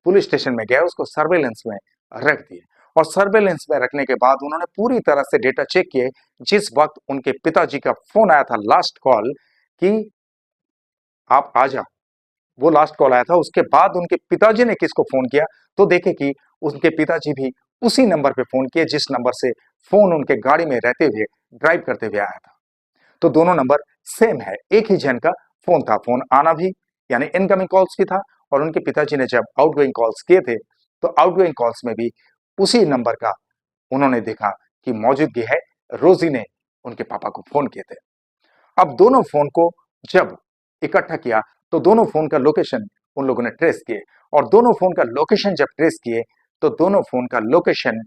पुलिस स्टेशन में गया उसको सर्वेलेंस में रख दिए और सर्वेलेंस में रखने के बाद उन्होंने पूरी तरह से डेटा चेक किए। जिस वक्त उनके पिताजी का फोन आया था, लास्ट कॉल, कि आप आ जाओ, वो लास्ट कॉल आया था, उसके बाद उनके पिताजी ने किसको फोन किया, तो देखे कि उनके पिताजी भी उसी नंबर पे फोन किए जिस नंबर से फोन उनके गाड़ी में रहते हुए ड्राइव करते हुए आया था। तो दोनों नंबर सेम है, एक ही जन का फोन था, फोन आना भी यानी इनकमिंग कॉल्स भी था और उनके पिताजी ने जब आउटगोइंग कॉल्स किए थे तो आउटगोइंग कॉल्स में भी उसी नंबर का उन्होंने देखा कि मौजूदगी है। रोजी ने उनके पापा को फोन किए थे। अब दोनों फोन को जब इकट्ठा किया तो दोनों फोन का लोकेशन उन लोगों ने ट्रेस किए और दोनों फोन का लोकेशन जब ट्रेस किए तो दोनों फोन का लोकेशन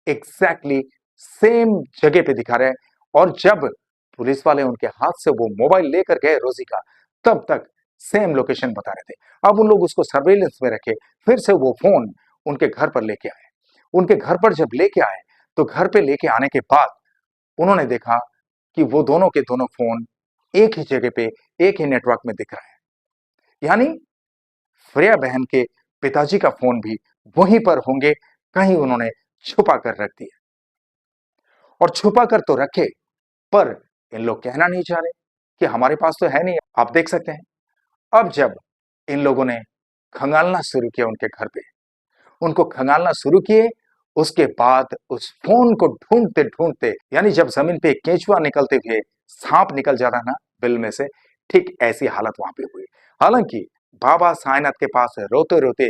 एग्जैक्टली सेम जगह पे दिखा रहे हैं। और जब पुलिस वाले उनके हाथ से वो मोबाइल लेकर गए रोजी का, तब तक सेम लोकेशन बता रहे थे। अब उन लोग उसको सर्वेलेंस में रखे, फिर से वो फोन उनके घर पर लेके आए। उनके घर पर जब लेके आए तो घर पे लेके आने के बाद उन्होंने देखा कि वो दोनों के दोनों फोन एक ही जगह पे एक ही नेटवर्क में दिख रहा है, यानी फ्रेया बहन के पिताजी का फोन भी वहीं पर होंगे, कहीं उन्होंने छुपा कर रख दिया। और छुपा कर तो रखे, पर इन लोग कहना नहीं चाह रहे कि हमारे पास तो है नहीं। आप देख सकते हैं, अब जब इन लोगों ने खंगालना शुरू किया उनके घर पे, उनको खंगालना शुरू किए, उसके बाद उस फोन को ढूंढते ढूंढते, यानी जब जमीन पे केंचुआ निकलते हुए सांप निकल जाता ना बिल में से, ठीक ऐसी हालत वहां पे हुई। हालांकि बाबा साईनाथ के पास रोते रोते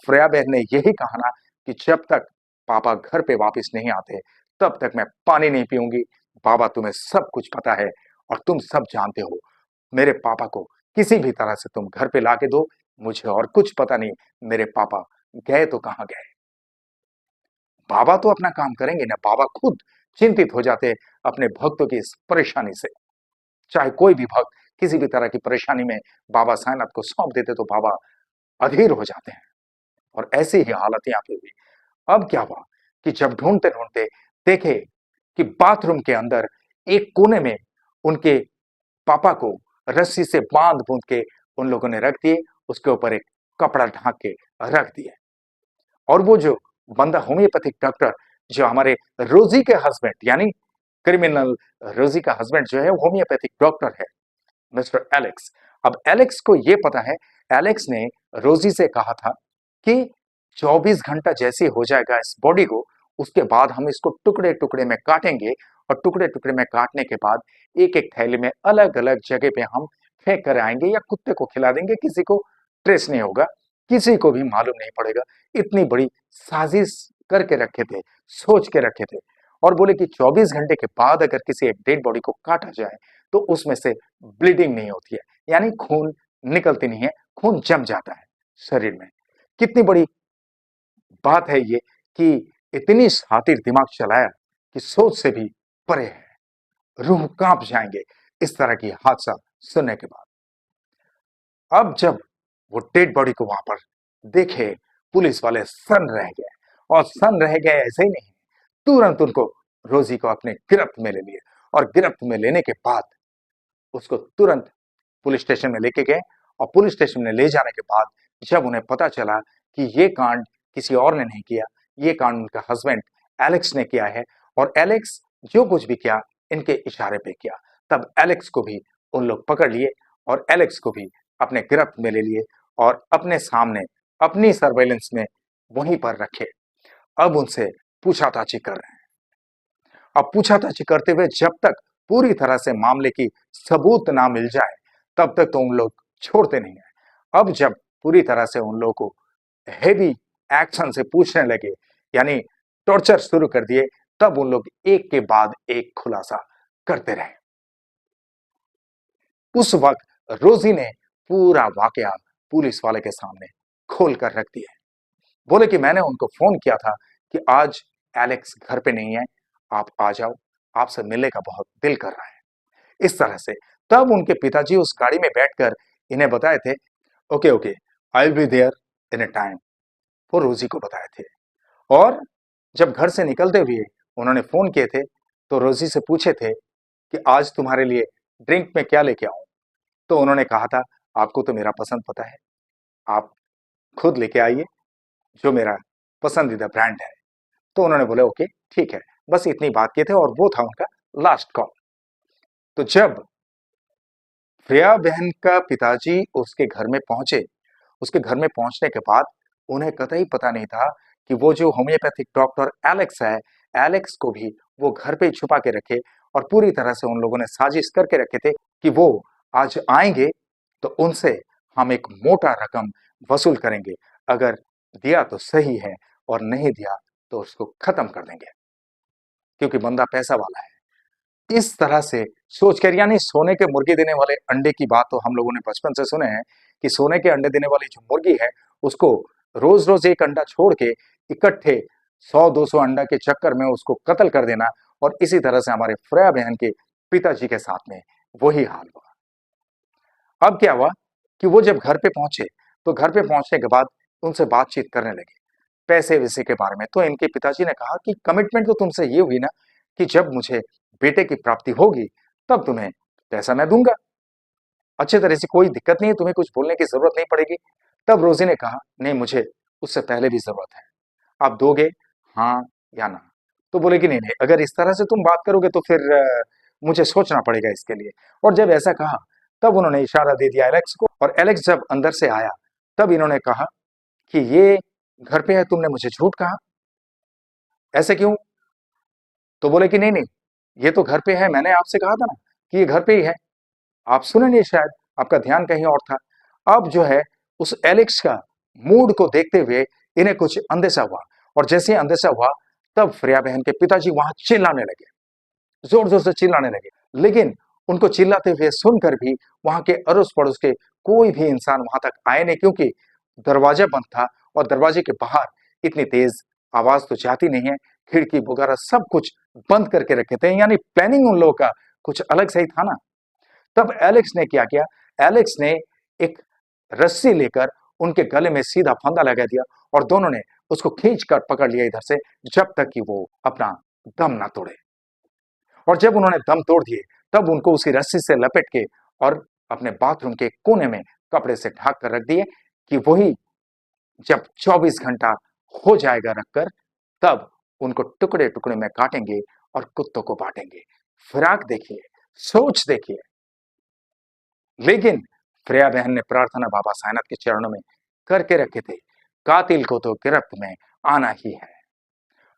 फ्रेया बहन ने यही कहा ना कि जब तक पापा घर पे वापस नहीं आते तब तक मैं पानी नहीं पीऊंगी। बाबा तुम्हें सब कुछ पता है और तुम सब जानते हो, मेरे पापा को किसी भी तरह से तुम घर पे लाके दो, मुझे और कुछ पता नहीं, मेरे पापा गए तो कहां गए। बाबा तो अपना काम करेंगे ना, बाबा खुद चिंतित हो जाते अपने भक्तों की इस परेशानी से। चाहे कोई भी भक्त किसी भी तरह की परेशानी में बाबा साईनाथ को सौंप देते तो बाबा अधीर हो जाते हैं और ऐसी ही हालत यहाँ पे हुई। अब क्या हुआ कि जब ढूंढते ढूंढते देखे कि बाथरूम के अंदर एक कोने में उनके पापा को रस्सी से बांध बूंद के उन लोगों ने रख दिए, उसके ऊपर एक कपड़ा ढांक के रख दिए। और वो जो बंदा होम्योपैथिक डॉक्टर, जो हमारे रोजी के हस्बैंड यानी क्रिमिनल रोजी का हस्बैंड जो है होम्योपैथिक डॉक्टर है, मिस्टर एलेक्स। अब एलेक्स को यह पता है, एलेक्स ने रोजी से कहा था कि 24 घंटा जैसे हो जाएगा इस बॉडी को, उसके बाद हम इसको टुकड़े टुकड़े में काटेंगे और टुकड़े टुकड़े में काटने के बाद एक एक थैली में अलग अलग जगह पे हम फेंक कर आएंगे या कुत्ते को खिला देंगे, किसी को ट्रेस नहीं होगा, किसी को भी मालूम नहीं पड़ेगा। इतनी बड़ी साजिश करके रखे थे, सोच के रखे थे। और बोले कि 24 घंटे के बाद अगर किसी एक डेड बॉडी को काटा जाए तो उसमें से ब्लीडिंग नहीं होती है, यानी खून निकलती नहीं है, खून जम जाता है शरीर में। कितनी बड़ी बात है ये कि इतनी शातिर दिमाग चलाया कि सोच से भी परे है। रूह कांप जाएंगे इस तरह की हादसा सुनने के बाद। अब जब वो डेड बॉडी को वहां पर देखे, पुलिस वाले सन्न रह गए, और सन्न रह गए ऐसे ही नहीं, तुरंत उनको रोजी को अपने गिरफ्त में ले लिए, और गिरफ्त में लेने के बाद उसको तुरंत पुलिस स्टेशन में लेके गए। और पुलिस स्टेशन में ले जाने के बाद जब उन्हें पता चला कि ये कांड किसी और ने नहीं किया, ये कांड उनका हस्बैंड एलेक्स ने किया है, और एलेक्स जो कुछ भी किया इनके इशारे पे किया, तब एलेक्स को भी उन लोग पकड़ लिए और एलेक्स को भी अपने गिरफ्त में ले लिए और अपने सामने अपनी सर्वेलेंस में वहीं पर रखे। अब उनसे पूछताछ कर रहे हैं। अब पूछताछ करते हुए जब तक पूरी तरह से मामले की सबूत ना मिल जाए तब तक तो उन लोग छोड़ते नहीं है। अब जब पूरी तरह से उन लोगों को हेवी एक्शन से पूछने लगे, यानी टॉर्चर शुरू कर दिए, तब उन लोग एक के बाद एक खुलासा करते रहे। उस वक्त रोजी ने पूरा वाकया पुलिस वाले के सामने खोल कर रख दिया। बोले कि मैंने उनको फोन किया था कि आज एलेक्स घर पे नहीं है, आप आ जाओ, आपसे मिलने का बहुत दिल कर रहा है, इस तरह से। तब उनके पिताजी उस गाड़ी में बैठकर इन्हें बताए थे, okay okay, I will be there in a time, वो रोजी को बताए थे। और जब घर से निकलते हुए उन्होंने फोन किए थे तो रोजी से पूछे थे कि आज तुम्हारे लिए ड्रिंक में क्या लेके आऊं, तो उन्होंने कहा था आपको तो मेरा पसंद पता है, आप खुद लेके आइए जो मेरा पसंदीदा ब्रांड है। तो उन्होंने बोले ओके ठीक है, बस इतनी बात किए थे, और वो था उनका लास्ट कॉल। तो जब फ्रेया बहन का पिताजी उसके घर में पहुंचे, उसके घर में पहुंचने के बाद उन्हें कतई पता नहीं था कि वो जो होम्योपैथिक डॉक्टर एलेक्स है, एलेक्स को भी वो घर पे छुपा के रखे, और पूरी तरह से उन लोगों ने साजिश करके रखे थे कि वो आज आएंगे तो उनसे हम एक मोटा रकम वसूल करेंगे, अगर दिया तो सही है और नहीं दिया तो उसको खत्म कर देंगे, क्योंकि बंदा पैसा वाला है। इस तरह से सोचकर, यानी सोने के मुर्गी देने वाले अंडे की बात तो हम लोगों ने बचपन से सुने हैं कि सोने के अंडे देने वाली जो मुर्गी है उसको रोज रोज एक अंडा छोड़ के इकट्ठे 100-200 अंडा के चक्कर में उसको कत्ल कर देना। और इसी तरह से हमारे फ्रेया बहन के पिताजी के साथ में वही हाल हुआ। अब क्या हुआ कि वो जब घर पे पहुंचे तो घर पे पहुंचने के बाद उनसे बातचीत करने लगे पैसे वैसे के बारे में। तो इनके पिताजी ने कहा कि कमिटमेंट तो तुमसे ये हुई ना कि जब मुझे बेटे की प्राप्ति होगी तब तुम्हें पैसा मैं दूंगा, अच्छे तरह से, कोई दिक्कत नहीं है, तुम्हें कुछ बोलने की जरूरत नहीं पड़ेगी। तब रोजी ने कहा नहीं, मुझे उससे पहले भी जरूरत है, आप दोगे हाँ या ना। तो बोले कि नहीं नहीं, अगर इस तरह से तुम बात करोगे तो फिर मुझे सोचना पड़ेगा इसके लिए। और जब ऐसा कहा तब उन्होंने इशारा दे दिया एलेक्स को, और एलेक्स जब अंदर से आया तब इन्होंने कहा कि ये घर पे है, तुमने मुझे झूठ कहा, ऐसे क्यों। तो बोले कि नहीं नहीं, ये तो घर पे है, मैंने आपसे कहा था ना कि ये घर पे ही है, आप सुने नहीं शायद, आपका ध्यान कहीं और था। अब जो है उस एलेक्स का मूड को देखते हुए इन्हें कुछ अंदेशा हुआ, और जैसे ही अंदेशा हुआ तब फ्रेया बहन के पिताजी वहां चिल्लाने लगे, जोर जोर से चिल्लाने लगे। लेकिन उनको चिल्लाते हुए सुनकर भी वहां के अड़ोस पड़ोस के कोई भी इंसान वहां तक आए नहीं, क्योंकि दरवाजा बंद था और दरवाजे के बाहर इतनी तेज आवाज तो जाती नहीं है, खिड़की वगैरह सब कुछ बंद करके रखे थे, यानी प्लानिंग उन लोगों का कुछ अलग से ही था ना। तब एलेक्स ने क्या किया, एलेक्स ने एक रस्सी लेकर उनके गले में सीधा फंदा लगा दिया, और दोनों ने उसको खींच कर पकड़ लिया इधर से, जब तक कि वो अपना दम ना तोड़े। और जब उन्होंने दम तोड़ दिए तब उनको उसी रस्सी से लपेट के और अपने बाथरूम के कोने में कपड़े से ढक कर रख दिए, कि वही जब 24 घंटा हो जाएगा रखकर तब उनको टुकड़े टुकड़े में काटेंगे और कुत्तों को बांटेंगे। फिराक देखिए, सोच देखिए। लेकिन फ्रेया बहन ने प्रार्थना बाबा साईनाथ के चरणों में करके रखे थे, कातिल को तो गिरफ्त में आना ही है।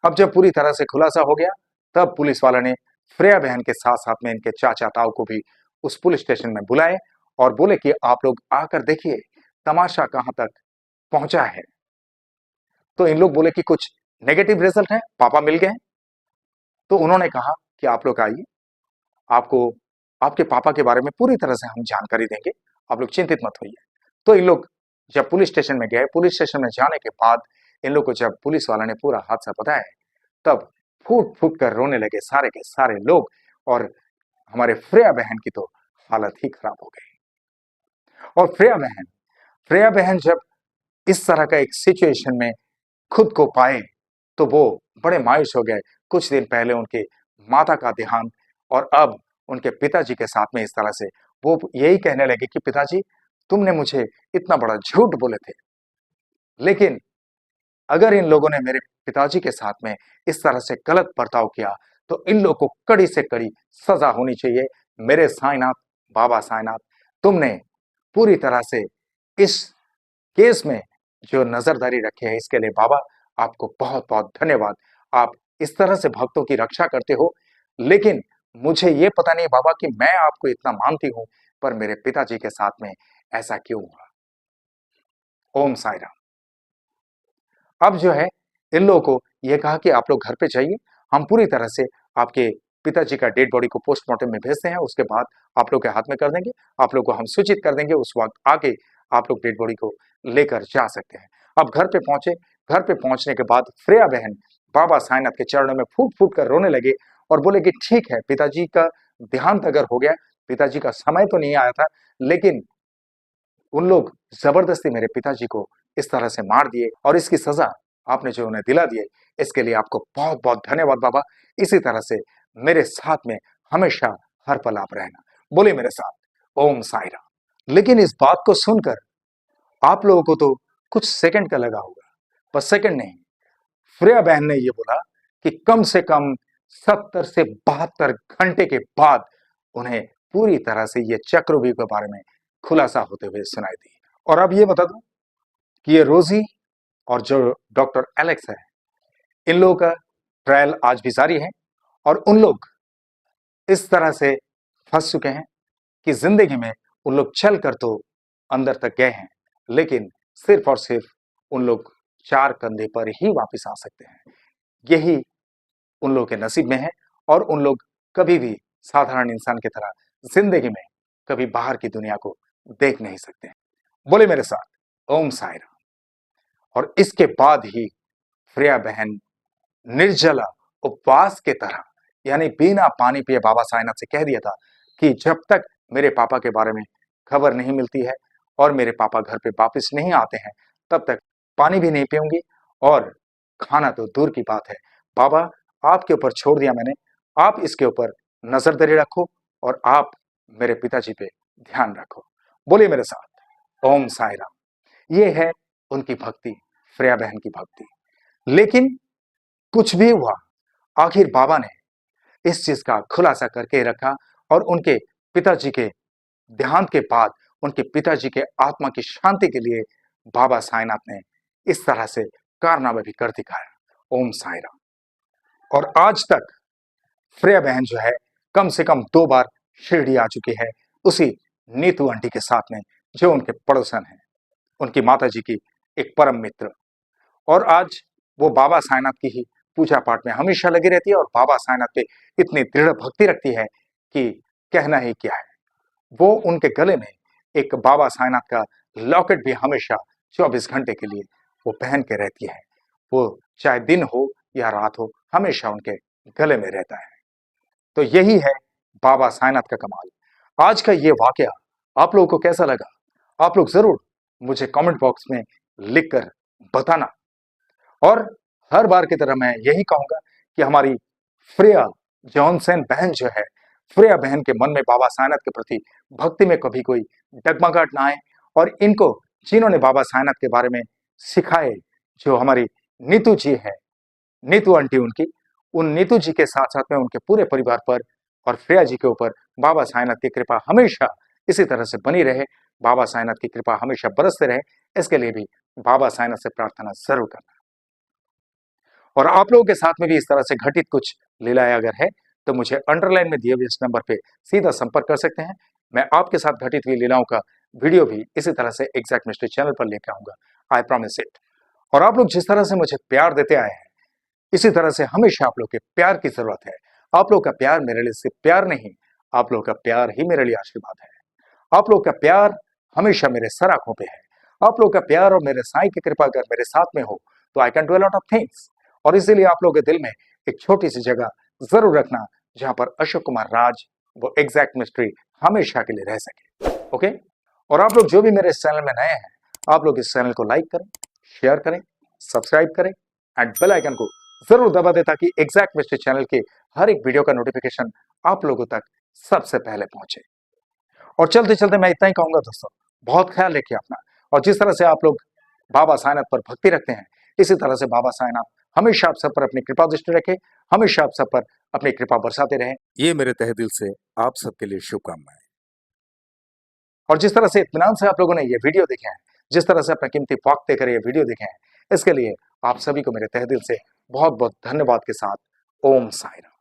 अब जब पूरी तरह से खुलासा हो गया तब पुलिस वाला ने फ्रेया बहन के साथ साथ में इनके चाचा ताऊ को भी उस पुलिस स्टेशन में बुलाए और बोले कि आप लोग आकर देखिए तमाशा कहां तक पहुंचा है। तो इन लोग बोले कि कुछ नेगेटिव रिजल्ट है, पापा मिल गए। तो उन्होंने कहा कि आप लोग आइए, आपको आपके पापा के बारे में पूरी तरह से हम जानकारी देंगे, आप लोग चिंतित मत होइए। तो इन लोग जब पुलिस स्टेशन में गए, पुलिस स्टेशन में जाने के बाद इन लोग को जब पुलिस वाला ने पूरा हादसा बताया तब फूट फूट कर रोने लगे सारे के सारे लोग, और हमारे फ्रेया बहन की तो हालत ही खराब हो गई। और फ्रेया बहन जब इस तरह का एक सिचुएशन में खुद को पाए तो वो बड़े मायूस हो गए। कुछ दिन पहले उनके माता का देहांत और अब उनके पिताजी के साथ में इस तरह से वो यही कहने लगे कि पिताजी, तुमने मुझे इतना बड़ा झूठ बोले थे, लेकिन अगर इन लोगों ने मेरे पिताजी के साथ में इस तरह से गलत बर्ताव किया तो इन लोगों को कड़ी से कड़ी सजा होनी चाहिए। मेरे साईनाथ, बाबा साईनाथ, तुमने पूरी तरह से इस केस में जो नजरदारी रखी है, इसके लिए बाबा आपको बहुत बहुत धन्यवाद। आप इस तरह से भक्तों की रक्षा करते हो, लेकिन मुझे ये पता नहीं बाबा कि मैं आपको इतना मानती हूं, पर मेरे पिताजी के साथ में ऐसा क्यों हुआ। ओम साई राम। अब जो है इन लोगों को यह कहा कि आप लोग घर पे जाइए, हम पूरी तरह से आपके पिताजी का डेड बॉडी को पोस्टमार्टम में भेजते हैं, उसके बाद आप लोग के हाथ में कर देंगे, आप लोग को हम सूचित कर देंगे, उस वक्त आके आप लोग डेड बॉडी को लेकर जा सकते हैं। अब घर पे पहुंचे। घर पे पहुंचने के बाद फ्रेया बहन बाबा साईनाथ के चरणों में फूट फूट कर रोने लगे और बोले कि ठीक है, पिताजी का देहांत अगर हो गया, पिताजी का समय तो नहीं आया था, लेकिन उन लोग जबरदस्ती मेरे पिताजी को इस तरह से मार दिए और इसकी सजा आपने जो उन्हें दिला दी है, इसके लिए आपको बहुत बहुत धन्यवाद बाबा। इसी तरह से मेरे साथ में हमेशा हर पल आप रहना। बोले मेरे साथ ओम साई राम। लेकिन इस बात को सुनकर आप लोगों को तो कुछ सेकंड का लगा होगा, पर सेकंड नहीं, फ्रेया बहन ने यह बोला कि कम से कम 70 से 72 घंटे के बाद उन्हें पूरी तरह से यह चक्रव्यूह के बारे में खुलासा होते हुए सुनाई दी। और अब ये बता दूं कि ये रोजी और जो डॉक्टर एलेक्स है, इन लोगों का ट्रायल आज भी जारी है और उन लोग इस तरह से फंस चुके हैं कि जिंदगी में उन लोग चल कर तो अंदर तक गए हैं, लेकिन सिर्फ और सिर्फ उन लोग 4 कंधे पर ही वापस आ सकते हैं। यही उन लोगों के नसीब में है और उन लोग कभी भी साधारण इंसान की तरह जिंदगी में कभी बाहर की दुनिया को देख नहीं सकते हैं। बोले मेरे साथ ओम साई राम। और इसके बाद ही फ्रेया बहन निर्जला उपवास के तरह, यानी बिना पानी पिए बाबा साईनाथ से कह दिया था कि जब तक मेरे पापा के बारे में खबर नहीं मिलती है और मेरे पापा घर पे वापस नहीं आते हैं, तब तक पानी भी नहीं पीऊंगी और खाना तो दूर की बात है। बाबा, आपके ऊपर छोड़ दिया मैंने, आप इसके ऊपर नजरदारी रखो और आप मेरे पिताजी पे ध्यान रखो। बोलिए मेरे साथ ओम साई राम। ये है उनकी भक्ति, फ्रेया बहन की भक्ति। लेकिन कुछ भी हुआ, आखिर बाबा ने इस चीज का खुलासा करके रखा और उनके पिताजी के देहांत के बाद उनके पिताजी के आत्मा की शांति के लिए बाबा साईनाथ ने इस तरह से कारनामे भी कर दिखाया। ओम साई राम। और आज तक फ्रेया बहन जो है कम से कम 2 बार शिरडी आ चुकी है, उसी नीतू आंटी के साथ में, जो उनके पड़ोसन है, उनकी माता जी की एक परम मित्र। और आज वो बाबा साईनाथ की ही पूजा पाठ में हमेशा लगी रहती है और बाबा साईनाथ पे इतनी दृढ़ भक्ति रखती है कि कहना ही क्या है। वो उनके गले में एक बाबा साईनाथ का लॉकेट भी हमेशा 24 घंटे के लिए वो पहन के रहती है। वो चाहे दिन हो या रात हो, हमेशा उनके गले में रहता है। तो यही है बाबा साईनाथ का कमाल। आज का ये वाकया आप लोगों को कैसा लगा? आप लोग जरूर मुझे कमेंट बॉक्स में लिखकर बताना। और हर बार की तरह मैं यही कहूंगा कि हमारी फ्रेया जॉनसन बहन जो है, फ्रेया बहन के मन में बाबा साईनाथ के प्रति भक्ति में कभी कोई डगमगाहट ना आए। और इनको जिन्होंने बाबा साईनाथ के बारे में सिखाए, जो हमारी नीतू जी है, नीतू आंटी उनकी, उन नीतू जी के साथ साथ में उनके पूरे परिवार पर और फ्रेया जी के ऊपर बाबा साईनाथ की कृपा हमेशा इसी तरह से बनी रहे, बाबा साईनाथ की कृपा हमेशा बरसते रहे, इसके लिए भी बाबा साईनाथ से प्रार्थना जरूर करना। और आप लोगों के साथ में भी इस तरह से घटित कुछ लीलाएं अगर है तो मुझे अंडरलाइन में दिए हुए इस नंबर पे सीधा संपर्क कर सकते हैं। मैं आपके साथ घटित हुई लीलाओं का वीडियो भी इसी तरह से एग्जैक्ट मिस्ट्री चैनल पर लेकर आऊंगा, आई प्रॉमिस इट। और आप लोग जिस तरह से मुझे प्यार देते आए हैं, इसी तरह से हमेशा आप लोग के प्यार की जरूरत है। आप लोग का प्यार मेरे लिए सिर्फ प्यार नहीं, आप लोग का प्यार ही मेरे लिए आशीर्वाद है। आप लोग का प्यार हमेशा मेरे सर आंखों पे है। आप लोग का प्यार और मेरे साईं की कृपा अगर मेरे साथ में हो तो I can do a lot of things. और इसीलिए आप लोगों के दिल में एक छोटी सी जगह जरूर रखना जहां पर अशोक कुमार राज वो एग्जैक्ट मिस्ट्री हमेशा के लिए रह सके। ओके, और आप लोग जो भी मेरे इस चैनल में नए हैं, आप लोग इस चैनल को लाइक करें, शेयर करें, सब्सक्राइब करें एंड बेल आइकन को जरूर दबा दें ताकि एग्जैक्ट मिस्ट्री चैनल के हर एक वीडियो का नोटिफिकेशन आप लोगों तक सबसे पहले पहुंचे। और चलते चलते मैं इतना ही कहूंगा दोस्तों, बहुत ख्याल रखिए अपना, और जिस तरह से आप लोग बाबा साईनाथ पर भक्ति रखते हैं, इसी तरह से बाबा साईनाथ हमेशा आप सब पर अपनी कृपा दृष्टि रखे, हमेशा आप सब पर अपनी कृपा बरसाते रहें, ये मेरे तहे दिल से आप सबके लिए शुभकामनाएं। और जिस तरह से इत्मीनान से आप लोगों ने ये वीडियो देखे हैं, जिस तरह से अपना कीमती वक्त देकर ये वीडियो देखे हैं, इसके लिए आप सभी को मेरे तहे दिल से बहुत बहुत धन्यवाद के साथ ओम साईं राम।